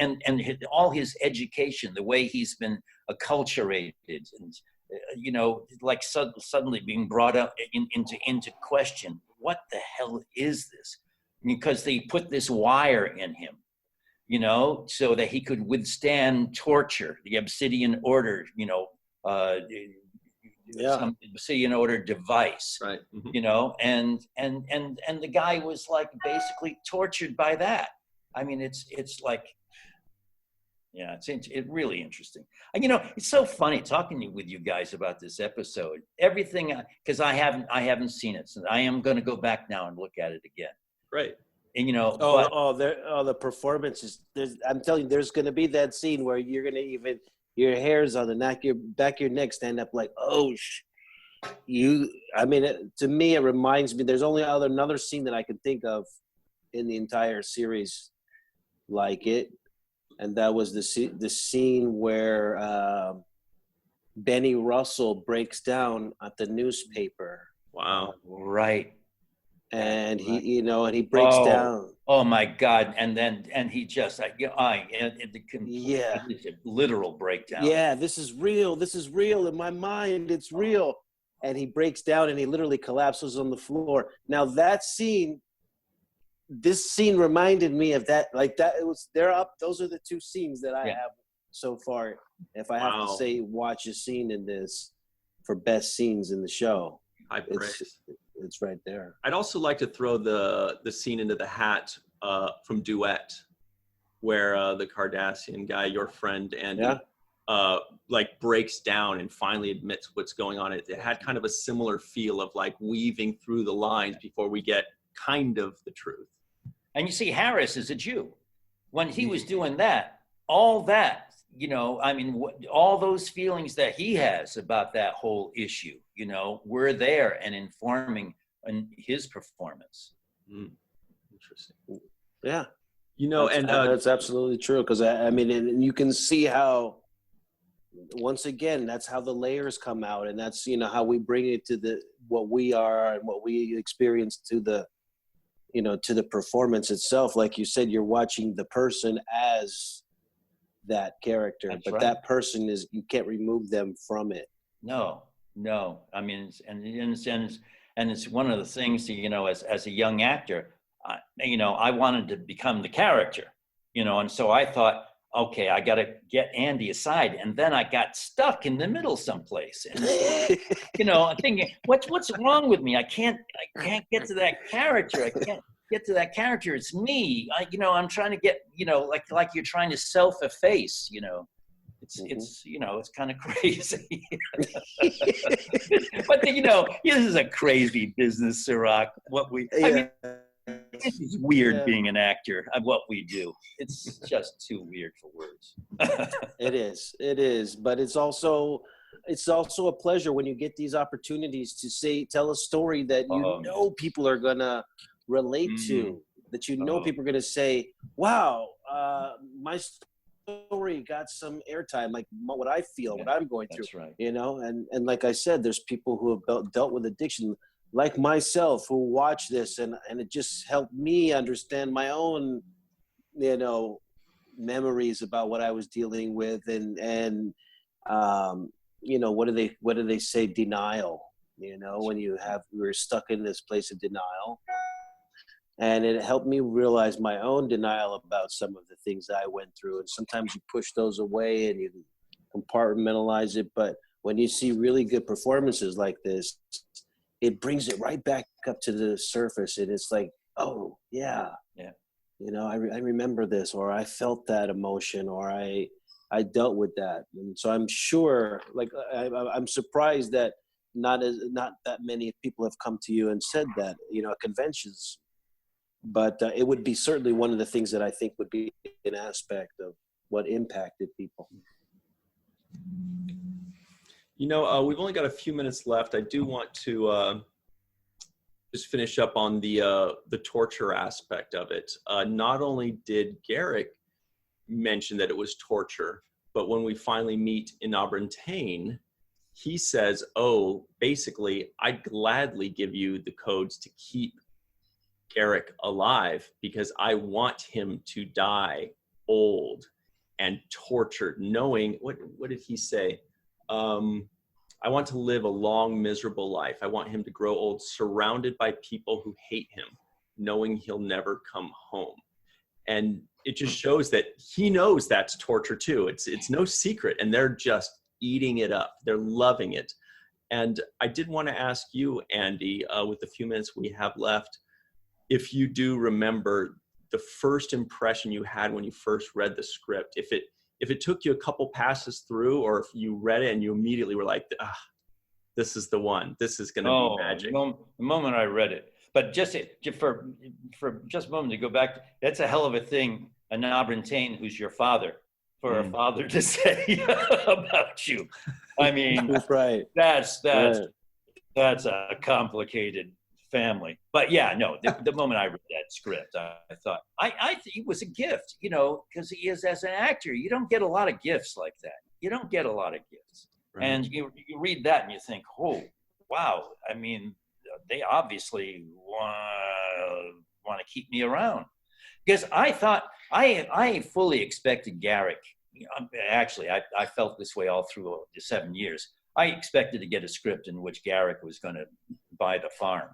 all his education, the way he's been acculturated and. Like suddenly being brought up into question. What the hell is this? Because they put this wire in him, so that he could withstand torture. The Obsidian Order, some Obsidian Order device, right? And the guy was like basically tortured by that. It's like. Yeah, it's really interesting. And, you know, it's so funny talking with you guys about this episode. Everything, because I haven't seen it, so I am going to go back now and look at it again. Right. And, you know, the performances. I'm telling you, there's going to be that scene where you're going to even your hairs on the back of your neck stand up like, oh, I mean, to me, it reminds me. There's only another scene that I can think of in the entire series like it. And that was the scene where Benny Russell breaks down at the newspaper. Wow! Right. And he breaks down. Oh my God! And he just literal breakdown. Yeah, this is real. This is real in my mind. It's real. And he breaks down and he literally collapses on the floor. Now that scene. This scene reminded me of that, like that. They're up. Those are the two scenes that I have so far. If I have to say, watch a scene in this for best scenes in the show, it's right there. I'd also like to throw the scene into the hat from Duet, where the Cardassian guy, your friend, and like breaks down and finally admits what's going on. It had kind of a similar feel of like weaving through the lines before we get kind of the truth. And you see, Harris is a Jew. When he was doing that, all that, you know, I mean, all those feelings that he has about that whole issue, you know, were there and informing his performance. Interesting. Yeah. You know, that's absolutely true. Because I mean, and you can see how, once again, that's how the layers come out, and that's, you know, how we bring it to what we are and what we experience to the performance itself. Like you said, you're watching the person as that character, that's but right. That person you can't remove them from it. No. I mean, and it's one of the things that, you know, as a young actor, you know, I wanted to become the character, you know, and so I thought, okay, I got to get Andy aside, and then I got stuck in the middle someplace, and you know, I'm thinking, what's wrong with me? I can't get to that character. I can't get to that character. It's me. I'm trying to get, you know, like you're trying to self-efface, you know. It's you know, it's kind of crazy. But you know, this is a crazy business, Cirroc. I mean, it's weird being an actor of what we do. It's just too weird for words. It is, but it's also a pleasure when you get these opportunities to tell a story that you know people are gonna relate to, that you know people are gonna say, wow, my story got some airtime, like what I feel, what I'm going through. That's right. You know, and like I said, there's people who have dealt with addiction like myself who watch this, and it just helped me understand my own, you know, memories about what I was dealing with, and you know, what do they say, denial, you know, when we're stuck in this place of denial. And it helped me realize my own denial about some of the things I went through. And sometimes you push those away and you compartmentalize it. But when you see really good performances like this, it brings it right back up to the surface. And it's like, oh, yeah. You know, I remember this, or I felt that emotion, or I dealt with that. And so I'm sure, like, I'm surprised that not that many people have come to you and said that, you know, at conventions. But it would be certainly one of the things that I think would be an aspect of what impacted people. You know, we've only got a few minutes left. I do want to just finish up on the torture aspect of it. Not only did Garak mention that it was torture, but when we finally meet in Abrantane, he says, oh, basically, I'd gladly give you the codes to keep Garak alive because I want him to die old and tortured, knowing, what did he say? I want to live a long, miserable life. I want him to grow old, surrounded by people who hate him, knowing he'll never come home. And it just shows that he knows that's torture too. It's no secret, and they're just eating it up. They're loving it. And I did want to ask you, Andy, with the few minutes we have left, if you do remember the first impression you had when you first read the script, if if it took you a couple passes through, or if you read it and you immediately were like, this is the one, this is going to be magic. The moment I read it. But for just a moment to go back, that's a hell of a thing, a Nabrantane who's your father, for a father to say about you. I mean, right. That's a complicated family. But yeah, no, the moment I read that script, I thought, I think it was a gift, because he is, as an actor, you don't get a lot of gifts like that. You don't get a lot of gifts. Right. And you read that and you think, oh, wow. I mean, they obviously want to keep me around, because I thought I fully expected Garak. Actually, I felt this way all through the 7 years. I expected to get a script in which Garak was going to buy the farm,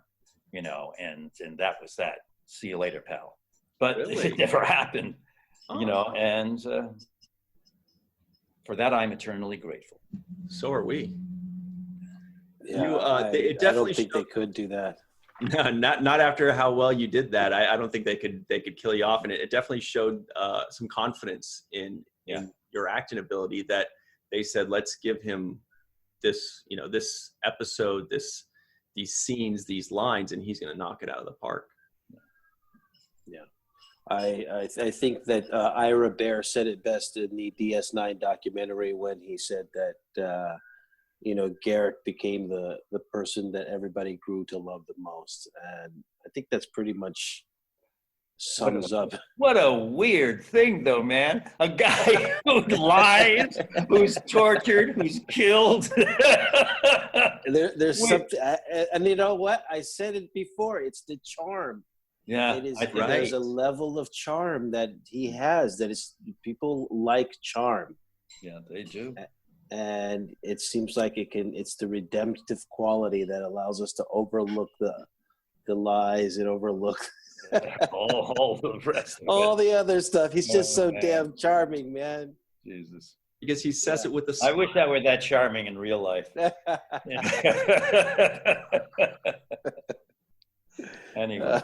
and that was that. See you later, pal. But really? It never happened, and for that I'm eternally grateful. So are we. Yeah, I don't think they could do that. No, not after how well you did that. I don't think they could kill you off, and it definitely showed some confidence in your acting ability, that they said, let's give him this, this episode, these scenes, these lines, and he's going to knock it out of the park. Yeah. I think that Ira Bear said it best in the DS9 documentary when he said that, Garak became the person that everybody grew to love the most. And I think that's pretty much sums up. What a weird thing, though, man. A guy who lies, who's tortured, who's killed. There's something, and you know what? I said it before. It's the charm. Yeah, there's a level of charm that he has that is, people like charm. Yeah, they do. And it seems like it's the redemptive quality that allows us to overlook the lies and overlook all the rest of all the other stuff. He's just so damn charming, man. Jesus. Because he says it with the... I wish I were that charming in real life. Anyway.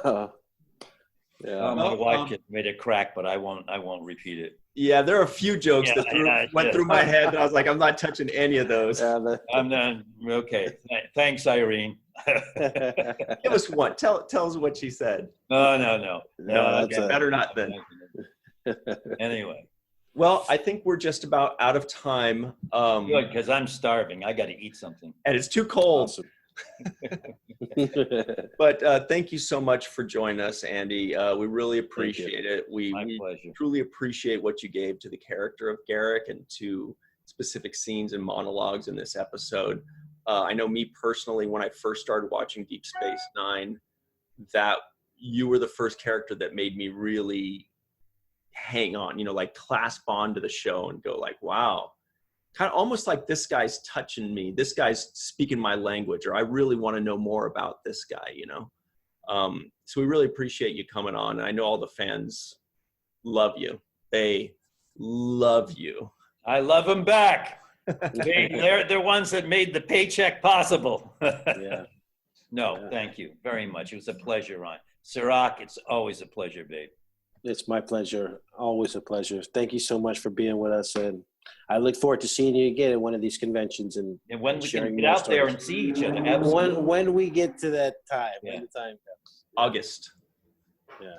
My wife just made a crack, but I won't repeat it. Yeah, there are a few jokes that went through my head, and I was like, I'm not touching any of those. I'm done. Okay. Thanks, Irene. Give us one. Tell us what she said. No. Okay. Better not then. Anyway. Well, I think we're just about out of time. Good, because I'm starving. I got to eat something. And it's too cold. Awesome. But thank you so much for joining us, Andy. We really appreciate it. We truly appreciate what you gave to the character of Garak and to specific scenes and monologues in this episode. I know me personally, when I first started watching Deep Space Nine, that you were the first character that made me really hang on, like clasp on to the show and go like, wow. Kind of almost like, this guy's touching me. This guy's speaking my language, or I really want to know more about this guy, So we really appreciate you coming on. And I know all the fans love you. They love you. I love them back. They're ones that made the paycheck possible. Yeah. No, thank you very much. It was a pleasure, Ron. Cirroc, it's always a pleasure, babe. It's my pleasure. Always a pleasure. Thank you so much for being with us, and I look forward to seeing you again at one of these conventions and when we can get out there and see each other. Absolutely. When we get to that time, when the time comes. August. Yeah.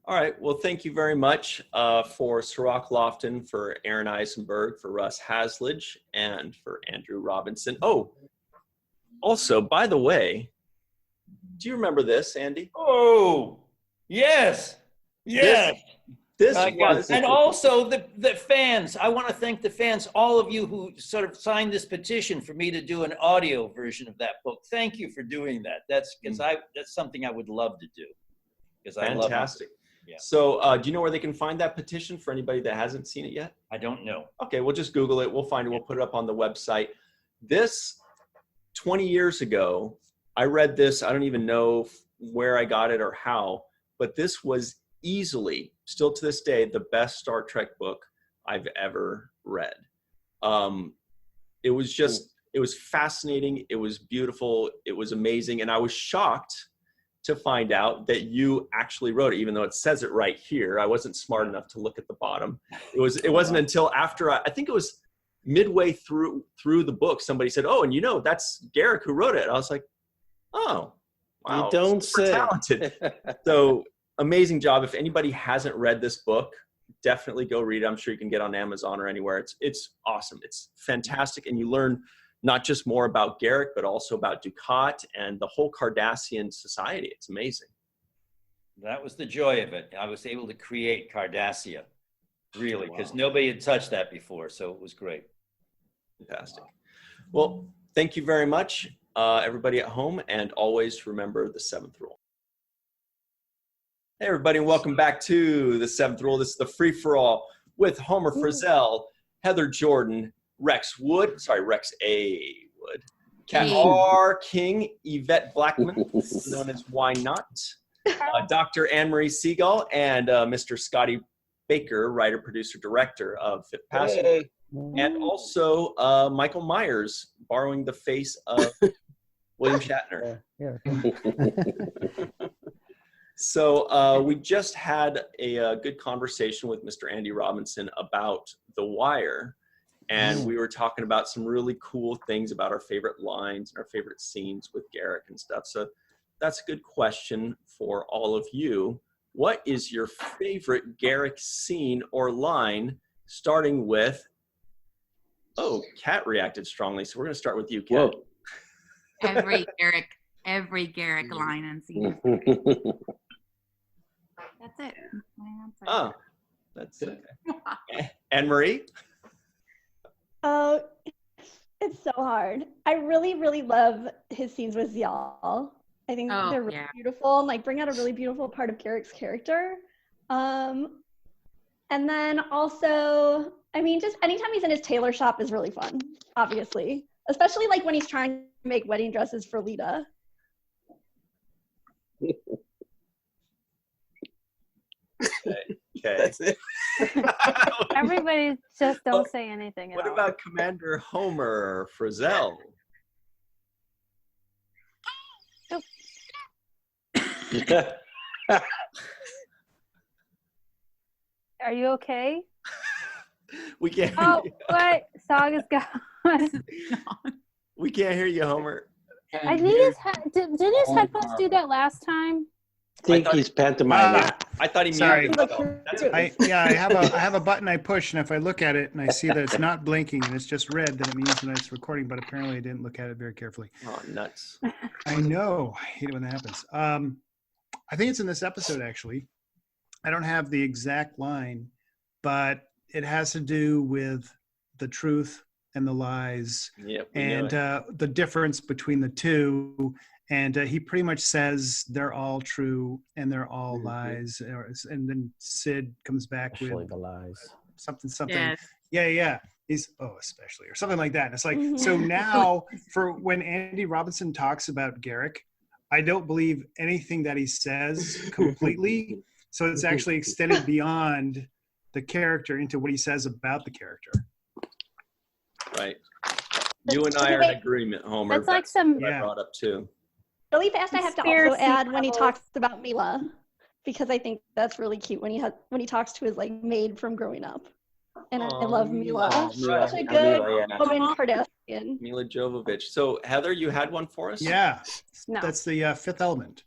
All right. Well, thank you very much for Cirroc Lofton, for Aaron Eisenberg, for Russ Haslidge, and for Andrew Robinson. Oh, also, by the way, do you remember this, Andy? Oh, yes. Yes. This was, and also the fans. I want to thank the fans, all of you who sort of signed this petition for me to do an audio version of that book. Thank you for doing that. That's something I would love to do. Fantastic. Yeah. So do you know where they can find that petition for anybody that hasn't seen it yet? I don't know. Okay, we'll just Google it. We'll find it. We'll put it up on the website. This 20 years ago, I read this. I don't even know where I got it or how, but this was easily, still to this day, the best Star Trek book I've ever read. It was fascinating. It was beautiful. It was amazing. And I was shocked to find out that you actually wrote it, even though it says it right here. I wasn't smart enough to look at the bottom. It wasn't until after I think it was midway through the book, somebody said, "Oh, and you know, that's Garak who wrote it." I was like, "Oh, wow, You don't super say. talented." So amazing job. If anybody hasn't read this book, definitely go read it. I'm sure you can get on Amazon or anywhere. It's awesome. It's fantastic, and you learn not just more about Garak, but also about Dukat and the whole Cardassian society. It's amazing. That was the joy of it. I was able to create Cardassia, really, because nobody had touched that before. So it was great. Fantastic. Well, thank you very much, everybody at home, and always remember the seventh rule. Hey, everybody, and welcome back to the seventh rule. This is the free-for-all with Homer Frizzell, Heather Jordan, Rex A. Wood, Cat R. King, Yvette Blackmon, known as Why Not, Dr. Marie Segal, and Mr. Scotty Baker, writer, producer, director of Fifth Passenger, and also Michael Myers, borrowing the face of William Shatner. So we just had a good conversation with Mr. Andy Robinson about The Wire. And we were talking about some really cool things about our favorite lines and our favorite scenes with Garak and stuff. So that's a good question for all of you. What is your favorite Garak scene or line, starting with, Kat reacted strongly. So we're going to start with you, Kat. Every Garak line and scene. That's it. My answer. Oh, that's okay. Anne Marie? Oh, it's so hard. I really, really love his scenes with Ziyal. I think they're really beautiful and like bring out a really beautiful part of Garak's character. And then also, I mean, just anytime he's in his tailor shop is really fun, obviously. Especially like when he's trying to make wedding dresses for Lita. Okay. That's it. Everybody just don't say anything at What all. about Commander Homer Frizzell? Are you okay? We can't. Oh, what? Song is gone. We can't hear you, Homer. I think didn't his headphones do that last time? I think he's pantomiming. I thought he Sorry. muted himself. That's okay. I have a button I push, and if I look at it and I see that it's not blinking and it's just red, then it means that it's recording. But apparently, I didn't look at it very carefully. Oh, nuts. I know. I hate it when that happens. I think it's in this episode, actually. I don't have the exact line, but it has to do with the truth and the lies, and the difference between the two. And he pretty much says they're all true and they're all lies. And then Sid comes back Especially with the lies. Something. Yes. Yeah. He's, especially, or something like that. And it's like, so now for when Andy Robinson talks about Garak, I don't believe anything that he says completely. So it's actually extended beyond the character into what he says about the character. Right. You and I are in agreement, Homer. That's like some. what I brought up too. Really fast, I have to also Conspiracy add when he levels. talks about Mila, because I think that's really cute when he talks to his like maid from growing up, and I love Mila. Such a good woman Kardashian. Mila Jovovich. So Heather, you had one for us? Yeah, No. that's the Fifth Element.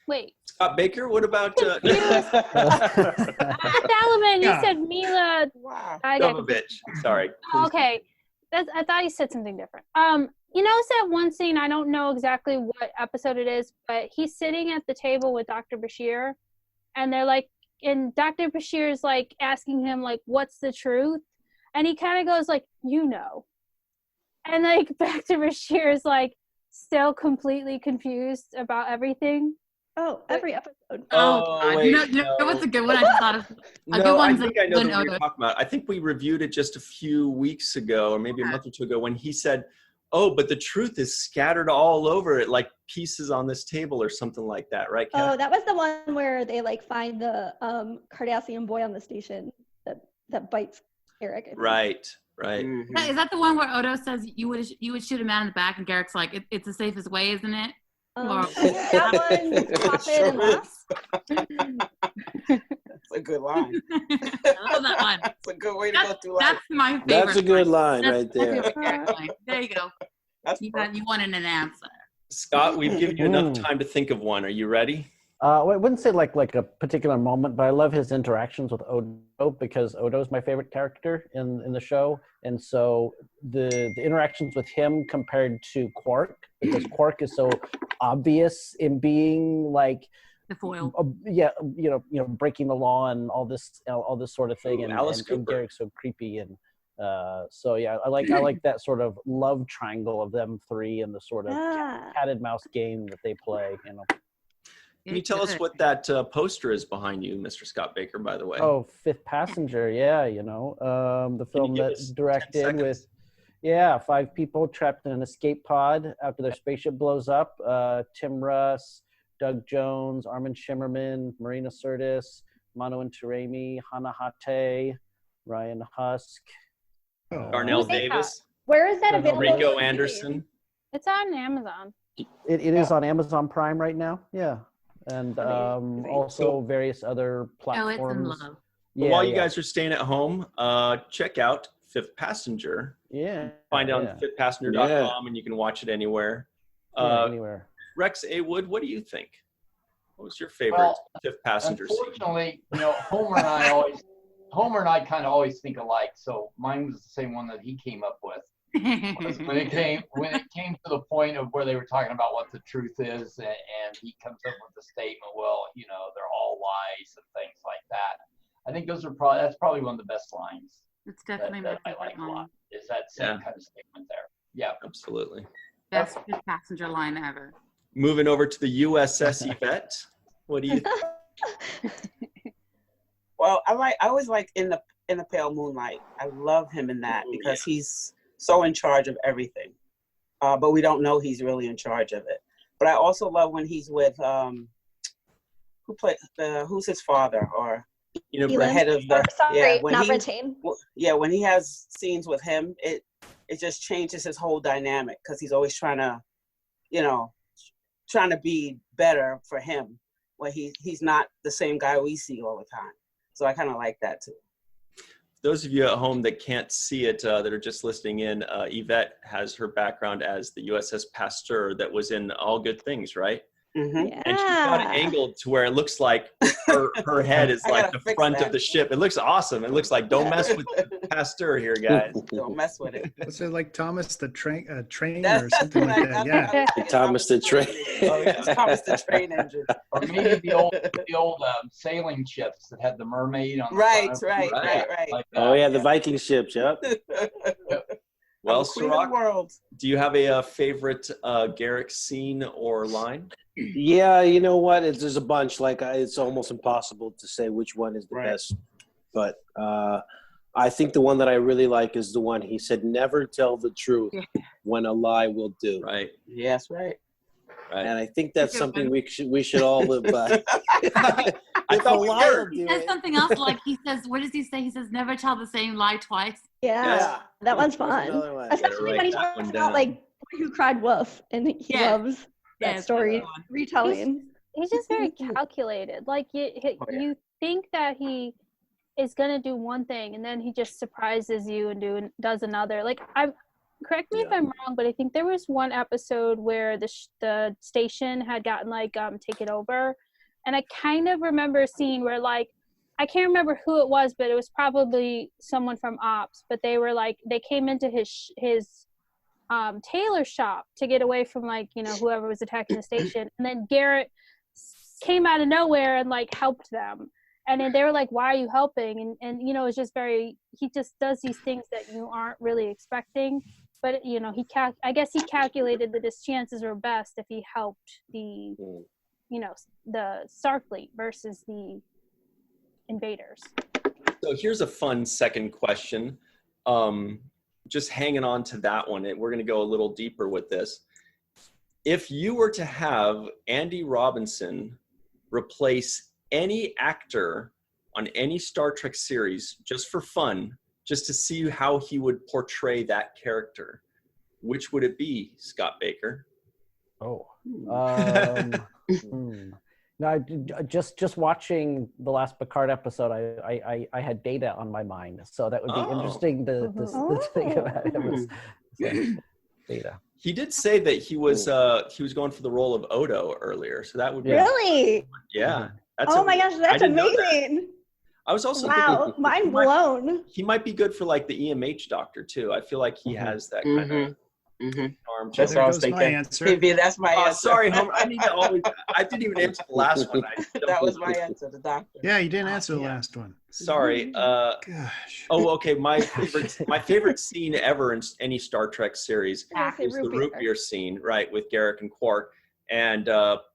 Wait. Scott Baker, what about Fifth Element. You said Mila. Jovovich? Sorry. Okay. I thought you said something different. You notice that one scene, I don't know exactly what episode it is, but he's sitting at the table with Dr. Bashir, and they're like, and Dr. Bashir is like asking him like, what's the truth? And he kind of goes like, and like Dr. Bashir is like still completely confused about everything. Oh, every episode. Wait, you know what's a good one? I just thought of a good I one's think I know the one one you're talking about. I think we reviewed it just a few weeks ago, or maybe a month or two ago, when he said, but the truth is scattered all over it, like pieces on this table or something like that, right, Kat? Oh, that was the one where they like find the Cardassian boy on the station that bites Eric. I think. Right. Right. Is that the one where Odo says you would shoot a man in the back, and Garak's like, it's the safest way, isn't it? That one, pop it and laugh. That's a good line. I love that one. That's a good way to go through life. That's my favorite. That's a good line That's right there. my favorite Garak line. There you go. You wanted an answer. Scott, we've given you enough time to think of one. Are you ready? Well, I wouldn't say like a particular moment, but I love his interactions with Odo because Odo is my favorite character in the show, and so the interactions with him compared to Quark, because Quark is so obvious in being like the foil. Breaking the law and all this sort of thing, and Garak's so creepy, and so yeah, I like that sort of love triangle of them three and the sort of cat and mouse game that they play, you know. Can you tell us what that poster is behind you, Mr. Scott Baker, by the way? Oh, Fifth Passenger, yeah, the film that's directed with, 5 people trapped in an escape pod after their spaceship blows up. Tim Russ, Doug Jones, Armin Shimmerman, Marina Sirtis, Manu Intiraymi, Hannah Hate, Ryan Husk. Darnell Davis. Where is that available? Rico Anderson. It's on Amazon. It is on Amazon Prime right now, yeah. And also various other platforms. Oh, it's in love. Yeah, while you guys are staying at home, check out Fifth Passenger. Yeah. Find it on fifthpassenger.com, and you can watch it anywhere. Anywhere. Rex A. Wood, what do you think? What was your favorite Fifth Passenger scene? Unfortunately, Homer and I kind of always think alike, so mine was the same one that he came up with. when it came to the point of where they were talking about what the truth is, and he comes up with the statement, well, they're all lies and things like that. I think that's probably one of the best lines. It's definitely that my I like favorite a lot. line. Is that same kind of statement there? Yeah, absolutely. Best Fifth Passenger line ever. Moving over to the USS Yvette, what do you think? Well, I always like in the Pale Moonlight. I love him in that because he's so in charge of everything, but we don't know he's really in charge of it. But I also love when he's with who's his father, or the head of the when he has scenes with him, it just changes his whole dynamic because he's always trying to be better for him, where he's not the same guy we see all the time. So I kind of like that too. Those of you at home that can't see it, that are just listening in, Yvette has her background as the USS Pasteur that was in All Good Things, right? Mm-hmm. Yeah. And she's got it angled to where it looks like her head is like the front of the ship. It looks awesome. It looks like, don't mess with Pasteur here, guys. Don't mess with it. What's it like, Thomas the Train or something like that? Yeah. Thomas the Train. Oh, yeah. Thomas the Train Engine. Or maybe the old sailing ships that had the mermaid on the right. Like Oh yeah, the Viking ships. Yep. Well, Cirroc, do you have a favorite Garak scene or line? Yeah, you know what? There's a bunch. It's almost impossible to say which one is the best. But I think the one that I really like is the one he said, "Never tell the truth when a lie will do." Right. Yes, right. And I think that's something we should all live by. I thought we were. He says something else, like he says, what does he say? He says, never tell the same lie twice. Yeah. That one's fun. Especially when he talks about Boy Who Cried Wolf, and he loves that story retelling. He's just very calculated. Like you think that he is gonna do one thing, and then he just surprises you and does another. Like correct me if I'm wrong, but I think there was one episode where the station had gotten taken over, and I kind of remember seeing where I can't remember who it was, but it was probably someone from Ops. But they were they came into his tailor shop to get away from whoever was attacking the station, and then Garrett came out of nowhere and helped them. And then they were like, "Why are you helping?" And it's just he just does these things that you aren't really expecting. But I guess he calculated that his chances were best if he helped the Starfleet versus the invaders. So here's a fun second question. Just hanging on to that one, and we're going to go a little deeper with this. If you were to have Andy Robinson replace any actor on any Star Trek series just for fun, just to see how he would portray that character. Which would it be, Scott Baker? Oh, no, just watching the last Picard episode, I had Data on my mind, so that would be interesting to think about. It was Data. He did say that he was going for the role of Odo earlier, so that would be really. Yeah. Oh my gosh, that's amazing. I was also thinking, mind blown. He might be good for like the EMH doctor too. I feel like he has that kind of charm. That's what I was thinking. That's my answer. Sorry, Homer. I didn't even answer the last one. That was my answer, the doctor. Yeah, you didn't answer the last one. Sorry. Gosh. Oh, okay. My favorite scene ever in any Star Trek series is the root beer scene, right, with Garak and Quark. And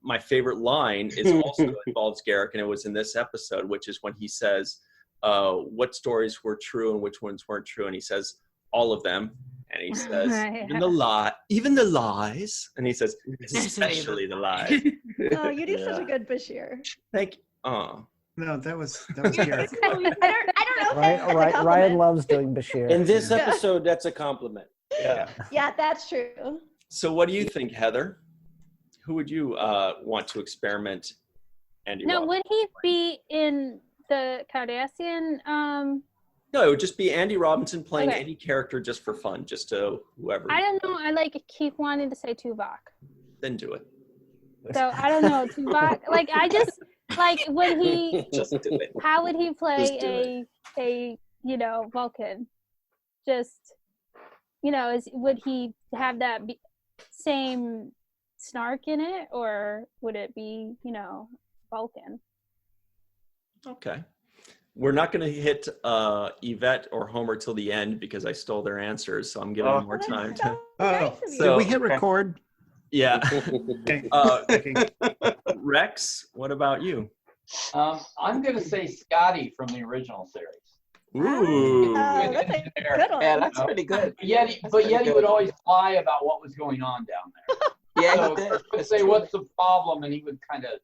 my favorite line is also involves Garak, and it was in this episode, which is when he says, what stories were true and which ones weren't true. And he says, all of them. And he says, even the lies. And he says, especially the lies. Oh, you do such a good Bashir. Thank you. Oh. No, that was Garak. I don't know. Ryan loves doing Bashir. In this episode, that's a compliment. Yeah. Yeah, that's true. So what do you think, Heather? Who would you want to experiment Andy No, Robinson would he be in the Cardassian? No, it would just be Andy Robinson playing any character just for fun, just to whoever. I don't know. I keep wanting to say Tuvok. Then do it. So I don't know, Tuvok. Would he? Just do it. How would he play a Vulcan? Just would he have that same snark in it, or would it be Vulcan? Okay. We're not going to hit Yvette or Homer till the end because I stole their answers, so I'm giving them more time to. Did we hit record? Yeah. Okay. Rex, what about you? I'm going to say Scotty from the original series. Ooh. That's a good one. Yeah, that's pretty good. Yet he would always lie about what was going on down there. Yeah, So he did. would say, what's the problem? And he would kind of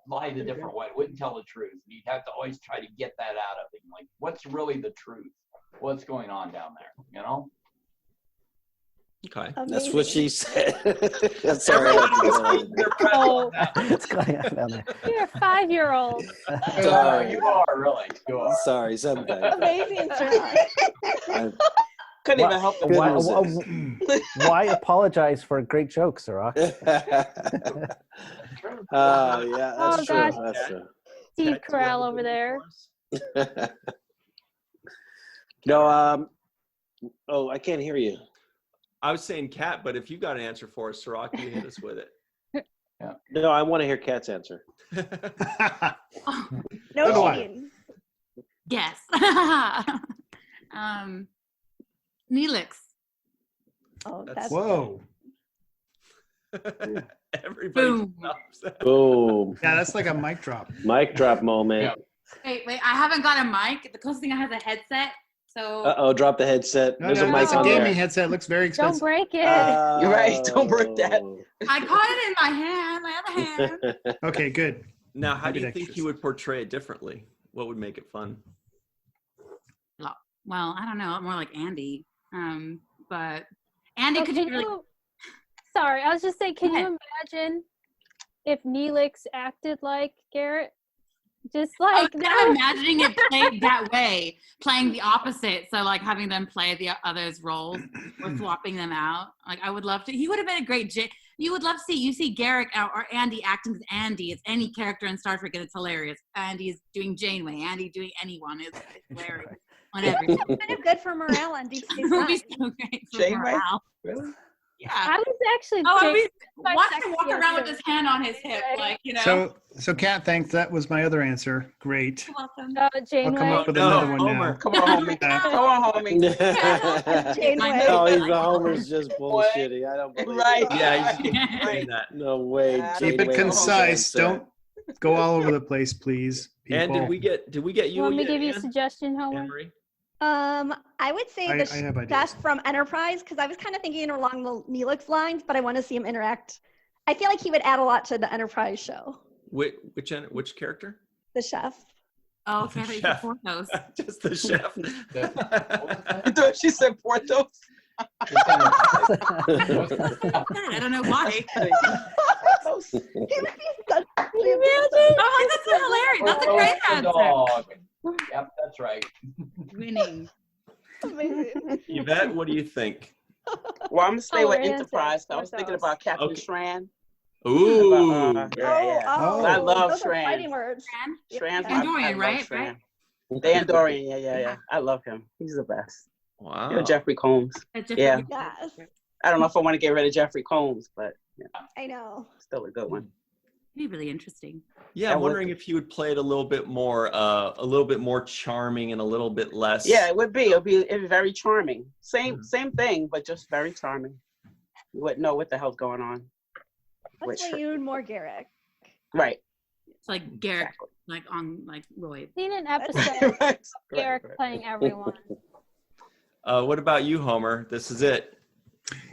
lie the different way, wouldn't tell the truth. And he'd have to always try to get that out of him. Like, what's really the truth? What's going on down there? Okay. Amazing. That's what she said. That's all right. What's going on down there? You're a 5-year-old. Sorry. You are, really. You are. Sorry, sometimes. Amazing, sir. Couldn't even help it. Why apologize for a great joke, Cirroc? Yeah, that's true. Gosh. That's true. Steve Carell over there. No, I can't hear you. I was saying Kat, but if you got an answer for us, Cirroc, you hit us with it. No, I want to hear Kat's answer. No cheating. Yes. Neelix. Oh, That's- Whoa. Everybody Boom. stops. Boom. Yeah, that's like a mic drop. Mic drop moment. Wait, I haven't got a mic. The closest thing I have is a headset. So Uh-oh, drop the headset. No, There's a mic it's a on gaming there. headset. It looks very Don't expensive. break it. You're right. Don't break that. I caught it in my other hand. Okay, good. Now, how do you Maybe think extras. he would portray it differently? What would make it fun? Well, I don't know. More like Andy. But Andy could you really... Sorry, I was just saying, can Go you imagine if Neelix acted like Garrett? Just I was like kind that. of imagining it played that way, playing the opposite. So like having them play the others' roles or swapping them out. Like I would love to. He would have been a great. You would love to see Garak or Andy acting as Andy. It's any character in Star Trek and it's hilarious. Andy's doing Janeway. Andy doing anyone is hilarious. Whatever. It's kind of good for morale on Deep Space It would be Nine. so great for Janeway? morale. Really? Yeah. I was actually. Watch him walk around with his hand on his hip, like So Kat, thanks. That was my other answer. Great. You're welcome. I'll Janeway. come up with another one Homer. now. Come on, homie. Come on, homie. Janeway. Oh, he's the Homer's just bullshitting. I don't believe Right. it. Yeah, he's saying that. No way. Keep Janeway it concise. was Don't go all over the place, please. And people. did we get you? You want me to yet, give you a Ann? suggestion, Homer? Anne-Marie? I would say I the have ideas. best from Enterprise because I was kind of thinking along the Neelix lines, but I want to see him interact. I feel like he would add a lot to the Enterprise show. Which character? The chef. Oh, okay, I thought you said Porthos. Just the chef. She said Porthos. I don't know why. He would be such a I'm like, that's so hilarious. That's a great answer. Dog. Yep, that's right. Winning. amazing. Yvette, what do you think? Well, I'm gonna stay with answer. Enterprise. I was thinking about Captain Okay. Shran. Ooh. Oh, I love those are Shran. fighting words. Shran's Andorian, I love right? Shran. Right? Dan Dorian, yeah. I love him. He's the best. Wow. You know, Jeffrey Combs. Yeah. Yes, I don't know if I want to get rid of Jeffrey Combs, but I know. still a good one. It'd be really interesting. Yeah, I'm wondering if you would play it a little bit more charming and a little bit less. Yeah, it would be. It'd be very charming. Same thing, but just very charming. You wouldn't know what the hell's going on. Let's play you more Garak. Right. It's like Garak, like on like Roy. Seen an episode of Right. Garak playing everyone. What about you, Homer? This is it.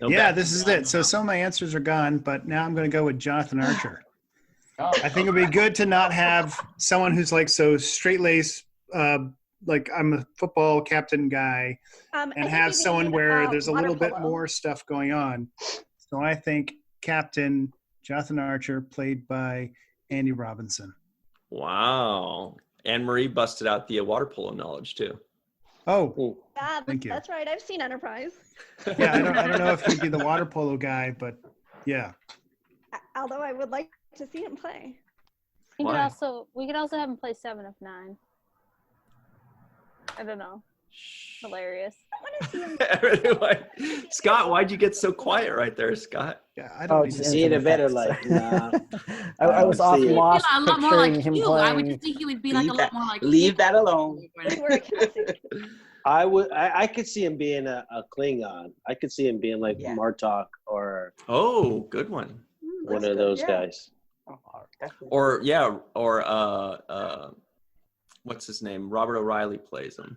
No Yeah, back. this is it. So some of my answers are gone, but now I'm going to go with Jonathan Archer. Oh, I think it'd be good to not have someone who's like so straight-laced, like I'm a football captain guy, I and think have we someone need, where there's a water little bit polo. more stuff going on. So I think Captain Jonathan Archer, played by Andy Robinson. Wow. Anne Marie busted out the water polo knowledge too. Oh, Yeah, Thank you. that's right. I've seen Enterprise. yeah. I don't know if he'd be the water polo guy, but yeah. Although I would like to see him play. We Why? could also have him play 7 of 9. I don't know. Hilarious. I want to see him. Scott, why'd you get so quiet right there, Scott? Yeah, I don't need to just See it a better effects. like, nah. I was off See it. lost a lot more like picturing him you. I would playing. just think he would be like a lot more like Leave that alone. Wear a catsuit. I could see him being a Klingon. I could see him being like Yeah. Martok or Oh, good one. one That's of good, those yeah. guys. Definitely. Or what's his name? Robert O'Reilly plays him.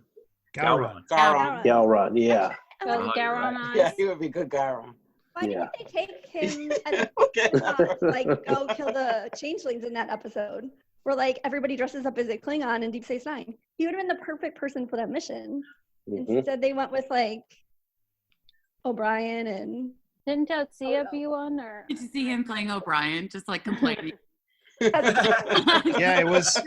Gowron. Garon. Galron, yeah. Go Oh, you're Garon right. eyes. Yeah, he would be good Garon. Why Yeah. didn't they take him and Okay. like go kill the changelings in that episode? Where like everybody dresses up as a Klingon in Deep Space Nine. He would have been the perfect person for that mission. Mhm. Instead, they went with like O'Brien and Didn't Otsia be one? Or Did you see him playing O'Brien, just like complaining? Yeah, it was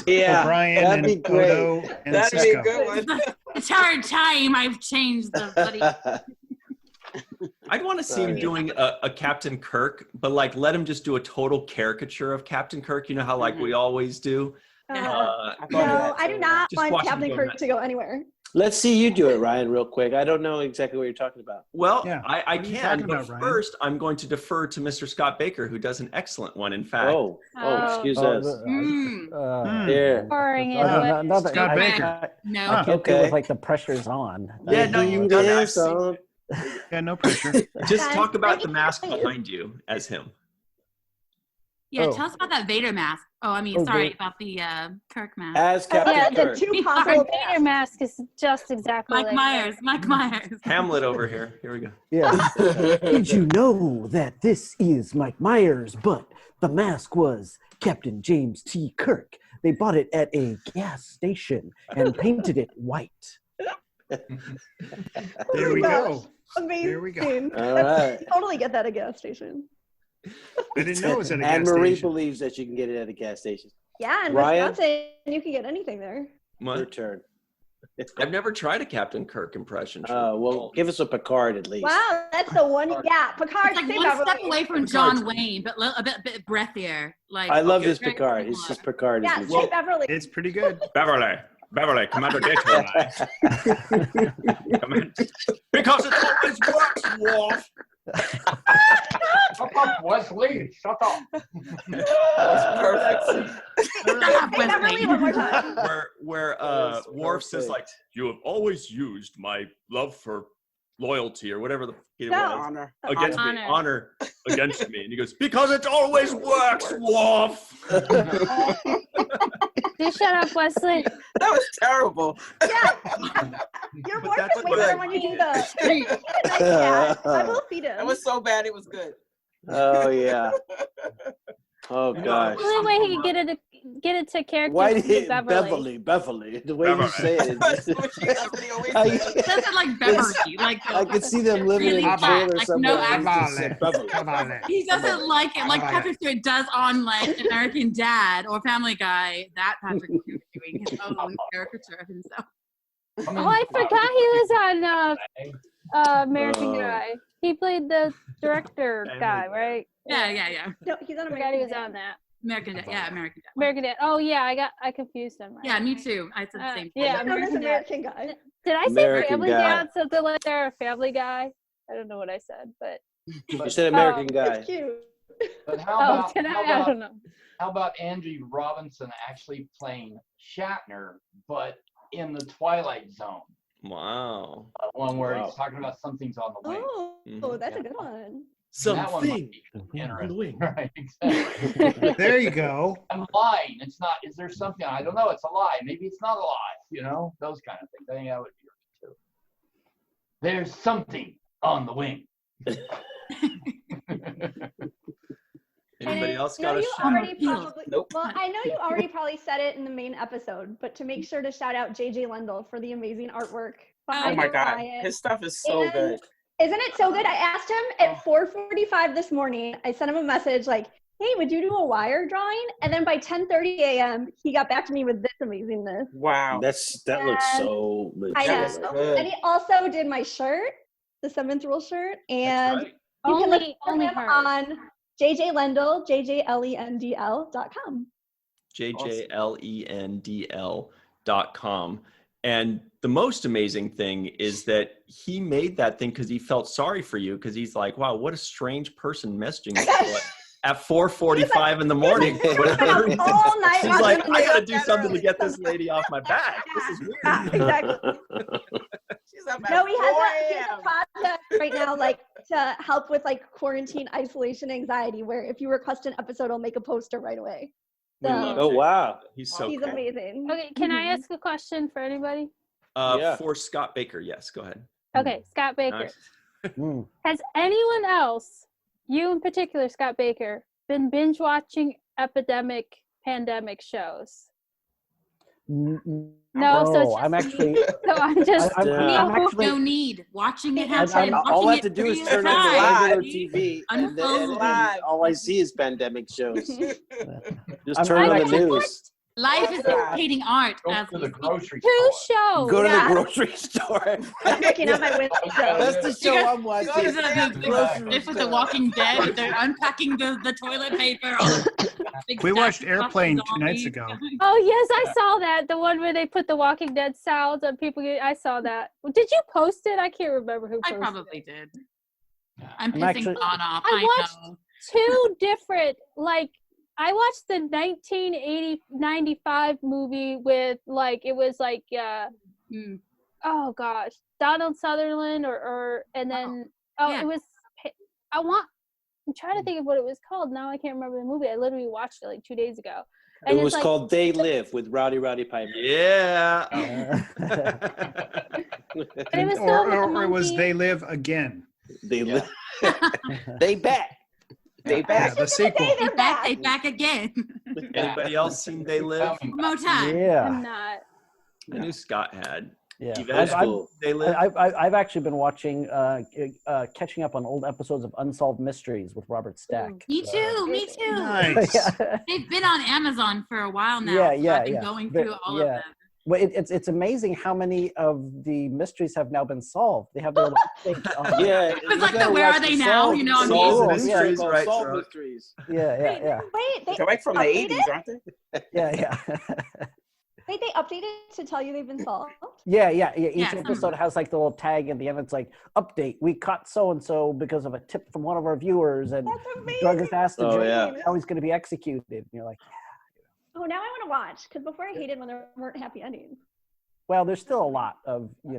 Yeah, O'Brien that'd be and great. Odo and That'd be a Sisko. good one. It's hard time. I've changed the bloody. I'd want to see him doing a Captain Kirk, but like let him just do a total caricature of Captain Kirk. You know how like we always do. I no, thought of that I do too. not Just want watch him Captain go Kirk nuts. to go anywhere. Let's see you do it, Ryan, real quick. I don't know exactly what you're talking about. Well, Yeah. I What are you can, talking but about, Ryan? first I'm going to defer to Mr. Scott Baker, who does an excellent one. In fact, Oh, excuse Oh, us. the, Here. pouring no, into no, it. no, Scott I- Baker. I No. can't do it Okay. with like the pressure's on. Yeah, no, you've done that. I've seen So- it. Yeah, no pressure. Just Guys, talk about I the need mask to tell you. behind you as him. Yeah, Oh. tell us about that Vader mask. Oh, I mean, Oh, sorry good. about the Kirk mask. As Captain Yeah, Kirk. The two Our possible Vader mask is just exactly Mike like Myers. Mike Myers. Hamlet over here. Here we go. Yeah. Did you know that this is Mike Myers, but the mask was Captain James T. Kirk? They bought it at a gas station and painted it white. There we go. Amazing. There we go. All right. You totally get that at a gas station. I didn't know it was at a Anne gas Marie station. believes that you can get it at a gas station. Yeah, in Ryan? Wisconsin, you can get anything there. Your What? turn. I've never tried a Captain Kirk impression. Well, give us a Picard at least. Wow, that's the one. Yeah, Picard. It's like say one step Beverly. away from John Wayne, but a bit breathier. Like I love Okay. this Picard. It's just Picard. Yeah, Is say Beverly. It's pretty good. Beverly, Commander Dayton. Because it always works, Worf. Shut up, Wesley. Shut up. Perfect. Say Beverly one more time. Where That's Worf says perfect. like, "You have always used my love for loyalty or whatever it No. was Honor. against Honor. me, honor against me," and he goes, "Because it always works, Worf." You shut up, Wesley. That was terrible. Yeah. Your But work that's is what later I- when you do the. Nice cat. I will feed him. That was so bad it was good. Oh yeah. Oh You know, gosh. The only way he could get it get it to characters. Why with Beverly? The way you say it. It doesn't like Beverly. Like I could see them living really in a bad, trailer like, somewhere. no and accent. Come on, He doesn't like it like Patrick Stewart does on like American Dad or Family Guy. That Patrick Stewart doing his own caricature of himself. Oh, I forgot he was on American Guy. He played the director guy, right? Yeah. No, he's on I forgot American he was Dad. on that. American Dad. Yeah, American Dad. American Dad. Oh yeah, I confused him. Right? Yeah, me too. I said the same thing. Yeah, American American Guy. Did I say American Family Guy. Dad? Something like that, or Family Guy? I don't know what I said, but You said American Guy. It's cute. But how about, did I don't know. how about Andrew Robinson actually playing Shatner, but in the Twilight Zone? Wow. One where he's talking about something's on the wing. Oh, that's a good one. That one might Something be on the interesting. wing. Right, exactly. There you go. I'm lying. It's not. Is there something? I don't know. It's a lie. Maybe it's not a lie. You know, those kind of things. I think that would be good too. There's something on the wing. Anybody else got No, a you shout? already probably. Nope. Well, I know you already probably said it in the main episode, but to make sure to shout out JJ Lendl for the amazing artwork. Oh my God, Riot. his stuff is so And good. Isn't it so good? I asked him at 4:45 this morning. I sent him a message like, "Hey, would you do a wire drawing?" And then by 10:30 a.m., he got back to me with this amazingness. Wow. That looks so legit. I know. so good. And he also did my shirt, the Seventh Rule shirt, and right. you can look for Only him her. on JJ Lendl, JJLENDL.com. JJLENDL.com. And the most amazing thing is that he made that thing because he felt sorry for you, because he's like, wow, what a strange person messaging me at 4:45 in the morning. All night She's watching like, the I gotta news. do something to get this lady off my back. This is weird. Yeah, exactly. She's up at No, he 4 has a.m. a project right now, like to help with like quarantine isolation anxiety, where if you request an episode, he'll make a poster right away. We So love Oh it. wow. He's so he's cool. amazing. Okay, can I ask a question for anybody? Yeah. For Scott Baker, yes, go ahead. Okay, Scott Baker. Hmm. Has anyone else, you in particular, Scott Baker, been binge watching pandemic shows? No, so it's just I'm actually. so I'm just I'm actually. No need. Watching it I'm- happen. All I have watching to it do is real turn on the time. regular TV, and then Live. all I see is pandemic shows. Just I'm turn on the actually- news. Life is imitating art. Go As to we the speak. grocery two store. shows. Go to Yeah. the grocery store. I'm looking out my window. That's the show I'm You watching. guys are the Grocery this with store. The Walking Dead. They're unpacking the toilet paper. all the big We stacks watched of Airplane stuff 2 nights zombies. ago. Oh yes, I saw that. The one where they put the Walking Dead sounds on people. I saw that. Did you post it? I can't remember who I posted probably it. did. I'm I'm pissing actually- Dawn off. I I watched know. Two different, like, I watched the 1995 movie with like it was like oh gosh, Donald Sutherland and then yeah. it was I'm trying to think of what it was called. Now I can't remember the movie. I literally watched it like 2 days ago. It And was it's called They Live with Rowdy Piper. Yeah. And it was Or it was They Live Again. They live. They back. They Yeah, back. the sequel. They back again. Anybody else seen They Live? One more time. Yeah. I'm not. I knew Scott had. Yeah. Yvette, They Live? I've actually been watching, catching up on old episodes of Unsolved Mysteries with Robert Stack. Me too. Me too. Nice. They've been on Amazon for a while now. Yeah, I've been going through all of them. Well, it's amazing how many of the mysteries have now been solved. They have their little updates on Yeah. It was like the Where Are They Now? You know, Solve Yeah. mysteries, right? Solve Cirroc? mysteries. Yeah. Wait, They're like from the 80s, aren't they? Yeah. Wait, they updated to tell you they've been solved? Yeah. Each Yeah, some- episode has like the little tag at the end. It's like, update, we caught so-and-so because of a tip from one of our viewers, and That's amazing. drug his ass to Oh, jail. yeah. Now he's going to be executed. And you're like, Oh, now I want to watch, because before I hated when there weren't happy endings. well, there's still a lot of, we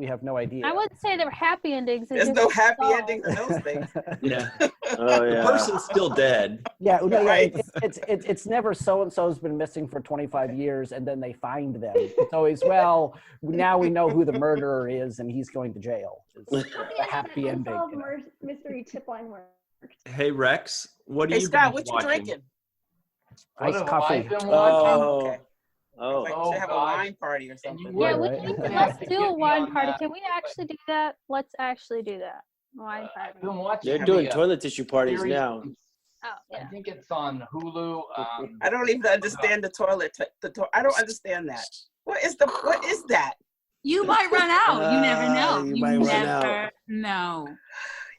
have no idea. I wouldn't say they were happy endings. There's no happy ending to those things. Yeah. Oh The yeah. person's still dead. Yeah, no, Right. it's never so-and-so's been missing for 25 years and then they find them. It's always, well, now we know who the murderer is and he's going to jail. It's a happy ending. Unsolved mystery tip line worked. Hey, Rex, what do Hey, you Scott, been what you watching? drinking? Iced have coffee. I been watching? Okay. Oh. Like, Oh, should have a gosh. wine party or something. Yeah, would. let's do a Get me wine on party. that. Can we actually do that? Let's actually do that. Wine I've party. been watching. They're doing toilet tissue parties series. now. Oh, I yeah. think it's on Hulu. I don't even understand the toilet. I don't understand that. What is that? You might run out. You never know. You You might run never out. know.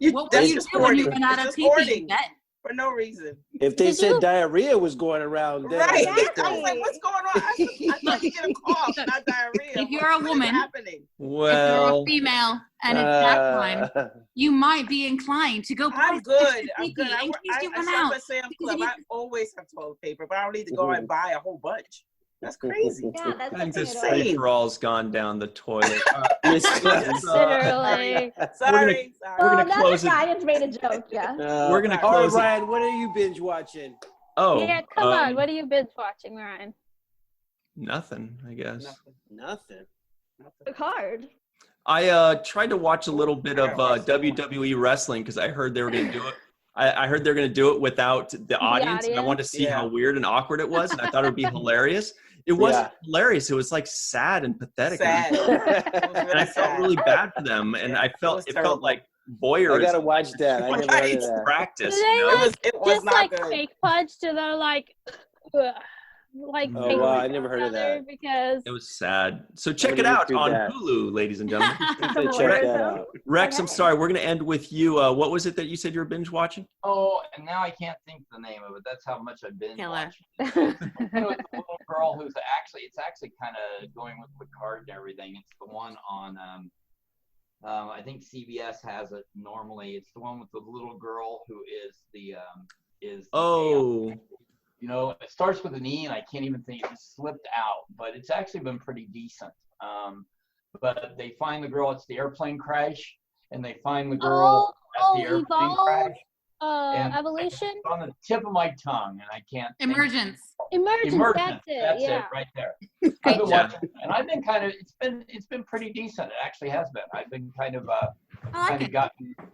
You, What will that's you just do when you hoarding. run out It's of just pee-pee? hoarding Yvette? for no reason. If they Did said you- diarrhea was going around, then Right. I I was understand. like, what's going on? I thought you get a cough, not diarrhea. If you're a What is woman, happening? if you're Well, a female and it's that time, you might be inclined to go buy I'm some good. extra I'm pee-pee good. in case you I run shop out. at Sam's Because Club. you I always have toilet paper, but I don't need to go and buy a whole bunch. That's crazy. Yeah, that's I think something this I don't- insane. free-for-all's gone down the toilet. Literally. Sorry. We're gonna Well, now close that it. Ryan's made a joke, yeah. We're gonna All right, close it. Ryan, what are you binge watching? Oh, Yeah, come on. What are you binge watching, Ryan? nothing, I guess. Nothing. The card. I tried to watch a little bit of WWE wrestling because I heard they were going to do it. I heard they're going to do it without the audience, and I wanted to see how weird and awkward it was, and I thought it would be hilarious. It wasn't hilarious. It was like sad and pathetic, Sad. and I felt really bad for them. And I felt it felt like voyeurism. I gotta watch that. I never heard of that. Practice. Do they You know? like It was just not like good. fake punch to their like Oh, fake wow, punch I never heard of each other that. because It was sad. So check I'm it gonna out do on that. Hulu, ladies and gentlemen. I'm gonna check that out. Rex, I'm sorry. We're going to end with you. What was it that you said you were binge watching? Oh, and now I can't think the name of it. That's how much I've been Killer. watching. It's the one with the little girl who's actually kind of going with the card and everything. It's the one on I think CBS has it normally. It's the one with the little girl who is the you know, it starts with an E, and I can't even think. It just slipped out, but it's actually been pretty decent. But they find the girl. It's the airplane crash, and they find the girl at the airplane crash. And Evolution. It's on the tip of my tongue, and I can't. Emergence. Emergence. That's it. That's yeah. it right there. I've been watching, and I've been kind of. It's been pretty decent. It actually has been. I've been kind of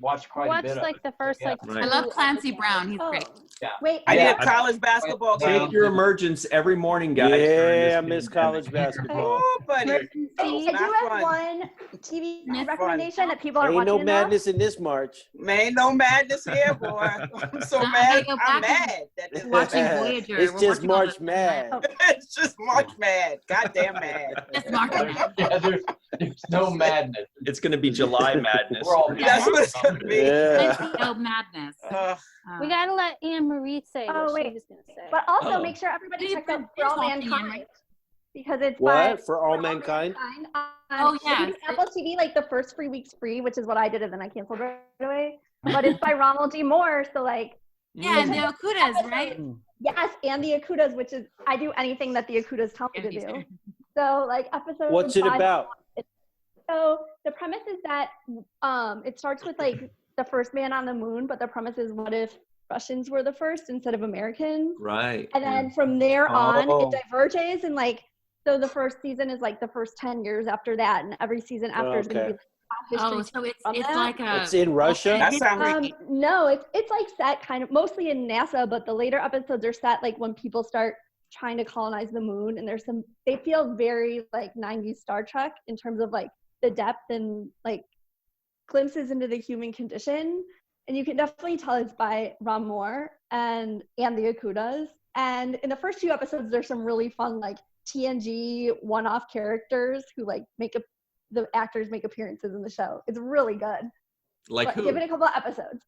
watched quite a bit of like it. the first like. I love Clancy Brown. He's great. Yeah. Wait, I did college basketball Take game. your emergence every morning, guys. Yeah, I miss college basketball. Oh, buddy. I do Not have fun. one TV Not recommendation that people aren't Ain't watching no enough. madness in this March. Man, no madness here, boy. I'm so I mad. gotta go I'm back mad. That this Watching Voyager. It's We're just working on March it. mad. It's just March mad. Goddamn mad. Just March Madness. Yeah, there's no madness. It's going to be July madness. We're all That's what it's gonna be. Yeah. Plenty of madness. We gotta let Anne Marie say Oh, what wait. she was gonna say. But also Oh. make sure everybody You've checks been out For All binge-watching, Mankind right? because it's by What? For all mankind? Oh, yeah. It's Apple TV, like the first 3 weeks free, which is what I did, and then I canceled right away. But it's by Ronald D. Moore, so like Yeah, and the Okudas, right? yes, and the Akudas, which is I do anything that the Akudas tell me to do. So like episode. What's it 5 about? So the premise is that it starts with like the first man on the moon, but the premise is what if Russians were the first instead of Americans? Right. And then from there on, Oh. it diverges, and like so the first season is like the first 10 years after that, and every season after is going to be like Oh, history. so it's from that. like a. It's in Russia? That sounds No, it's like set kind of mostly in NASA, but the later episodes are set like when people start trying to colonize the moon, and there's some they feel very like 90s Star Trek in terms of like the depth and like glimpses into the human condition, and you can definitely tell it's by Ron Moore and the Akudas. And in the first few episodes, there's some really fun like TNG one-off characters who like the actors make appearances in the show. It's really good. Like But who? give it a couple of episodes.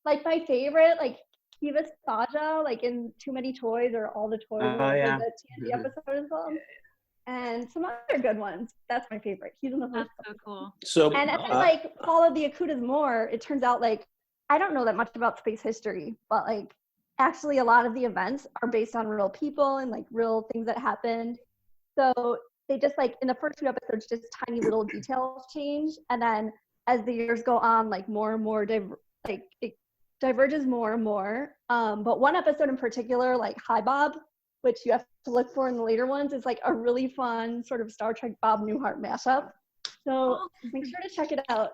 Like my favorite, like Kiva Saja, like in Too Many Toys or All the Toys, Oh, yeah. the TNG episode is called. And some other good ones. That's my favorite. He's in the first. That's so cool. So, And as I like follow the Akudas more, it turns out like I don't know that much about space history, but like actually a lot of the events are based on real people and like real things that happened. So they just like in the first few episodes, just tiny little details change, and then as the years go on, like more and more it diverges more and more. But one episode in particular, like Hi Bob, which you have to look for in the later ones, is like a really fun sort of Star Trek Bob Newhart mashup. So make sure to check it out.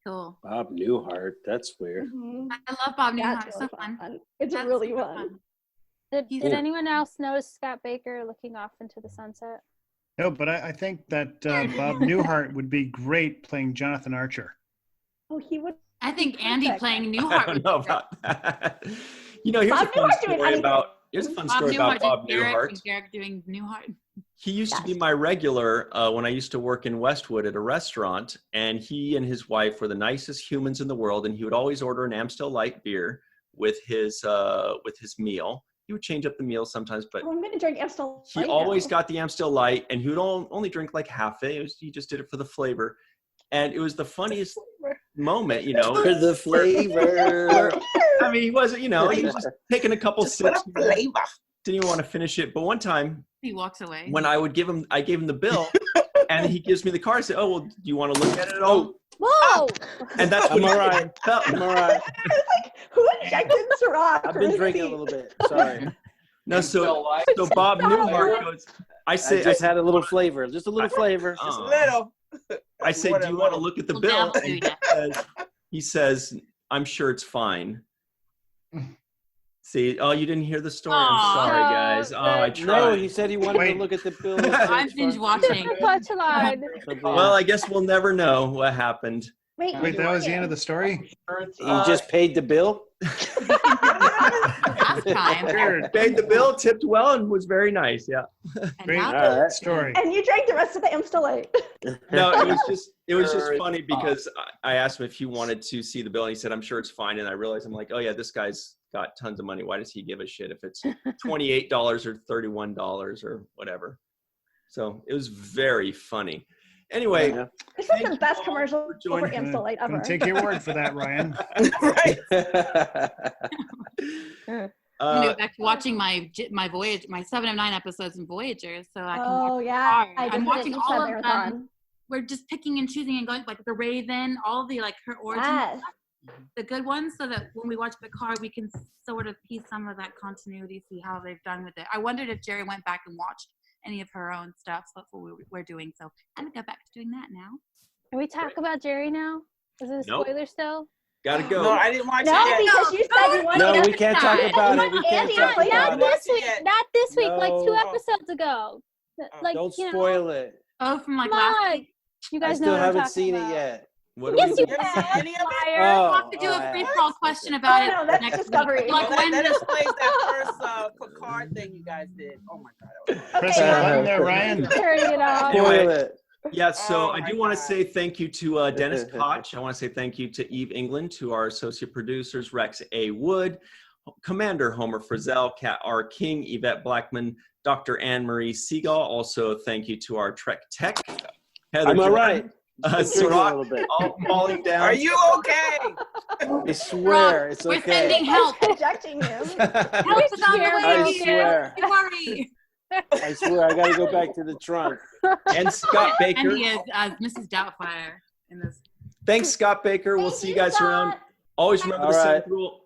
Cool. Bob Newhart. That's weird. Mhm. I love Bob Newhart. That's So really fun. It's That's really super fun. Did anyone else notice Scott Baker looking off into the sunset? No, but I think that Bob Newhart would be great playing Jonathan Archer. Oh, he would. I think Andy playing Newhart. I don't know about that. Here's a fun story about Bob Newhart. And Garak doing Newhart. He used to be my regular when I used to work in Westwood at a restaurant, and he and his wife were the nicest humans in the world, and he would always order an Amstel Light beer with his meal. He would change up the meal sometimes, but I'm going to drink Amstel Light. He always got the Amstel Light, and he would only drink like half it. He just did it for the flavor. And it was the funniest moment, For the flavor. I mean, he wasn't, he was just taking a couple sips. Didn't even want to finish it. But one time, he walks away. When I gave him the bill, and he gives me the card. I said, "Oh, well, do you want to look at it at all?" Whoa! And that's what I'm all right. I'm all right. Who injected Cirroc? I've been drinking a little bit. Sorry. No, so Bob Newhart goes. I just had a little flavor, just a little flavor, just a little. I say, "Do you want to look at the bill?" And he says, "I'm sure it's fine." See, you didn't hear the story. I'm sorry, guys. I tried. No, he said he wanted to look at the bill. I'm binge watching. Well, I guess we'll never know what happened. Wait, that was the end of the story? He just paid the bill? Last time. Paid the bill, tipped well, and was very nice. Yeah. Great story. And you drank the rest of the Amstel Light. No, it was just funny because I asked him if he wanted to see the bill, and he said, "I'm sure it's fine." And I realized, I'm like, oh yeah, this guy's got tons of money. Why does he give a shit if it's $28 or $31 or whatever? So it was very funny. Anyway, this is the best commercial for Amstel Light ever. Take your word for that, Ryan. I'm gonna go back to watching my Voyage, my 7 of 9 episodes in Voyager, so I can. I'm watching all of them. We're just picking and choosing and going like the Raven, all the her origin stuff, the good ones, so that when we watch Picard, we can sort of piece some of that continuity, see how they've done with it. I wondered if Jerry went back and watched any of her own stuff. So that's what we're doing. So I'm gonna go back to doing that now. Can we talk about Jerry now? Is it a spoiler still? Gotta go. No, I didn't watch it yet. Because you said you wanted No, we can't talk about it. We can't talk about it. Not this week, like 2 episodes ago. Like, don't spoil it. Oh, from like last week. You guys I still haven't seen it yet. Yes, you have. We'll have to do a free-for-all question about it. No, that's next Discovery. week. Like that explains that first Picard thing you guys did. Oh my god. Press the button there, Ryan. Turn it off. Anyway, yeah, so I do want to say thank you to Dennis Koch. I want to say thank you to Eve England, to our associate producers, Rex A. Wood, Commander Homer Frizzell, Kat R. King, Yvette Blackmon, Dr. Marie Segal. Also, thank you to our Trek Tech, Heather. I'm all right. Cirroc, all falling down. Are you okay? I swear, it's okay. We're sending help. Ejecting him. Help is on the way. I swear. Don't worry. I swear, I gotta go back to the trunk. And Scott Baker. And he is Mrs. Doubtfire in this. Thanks, Scott Baker. We'll see you guys around. Always remember the same rule.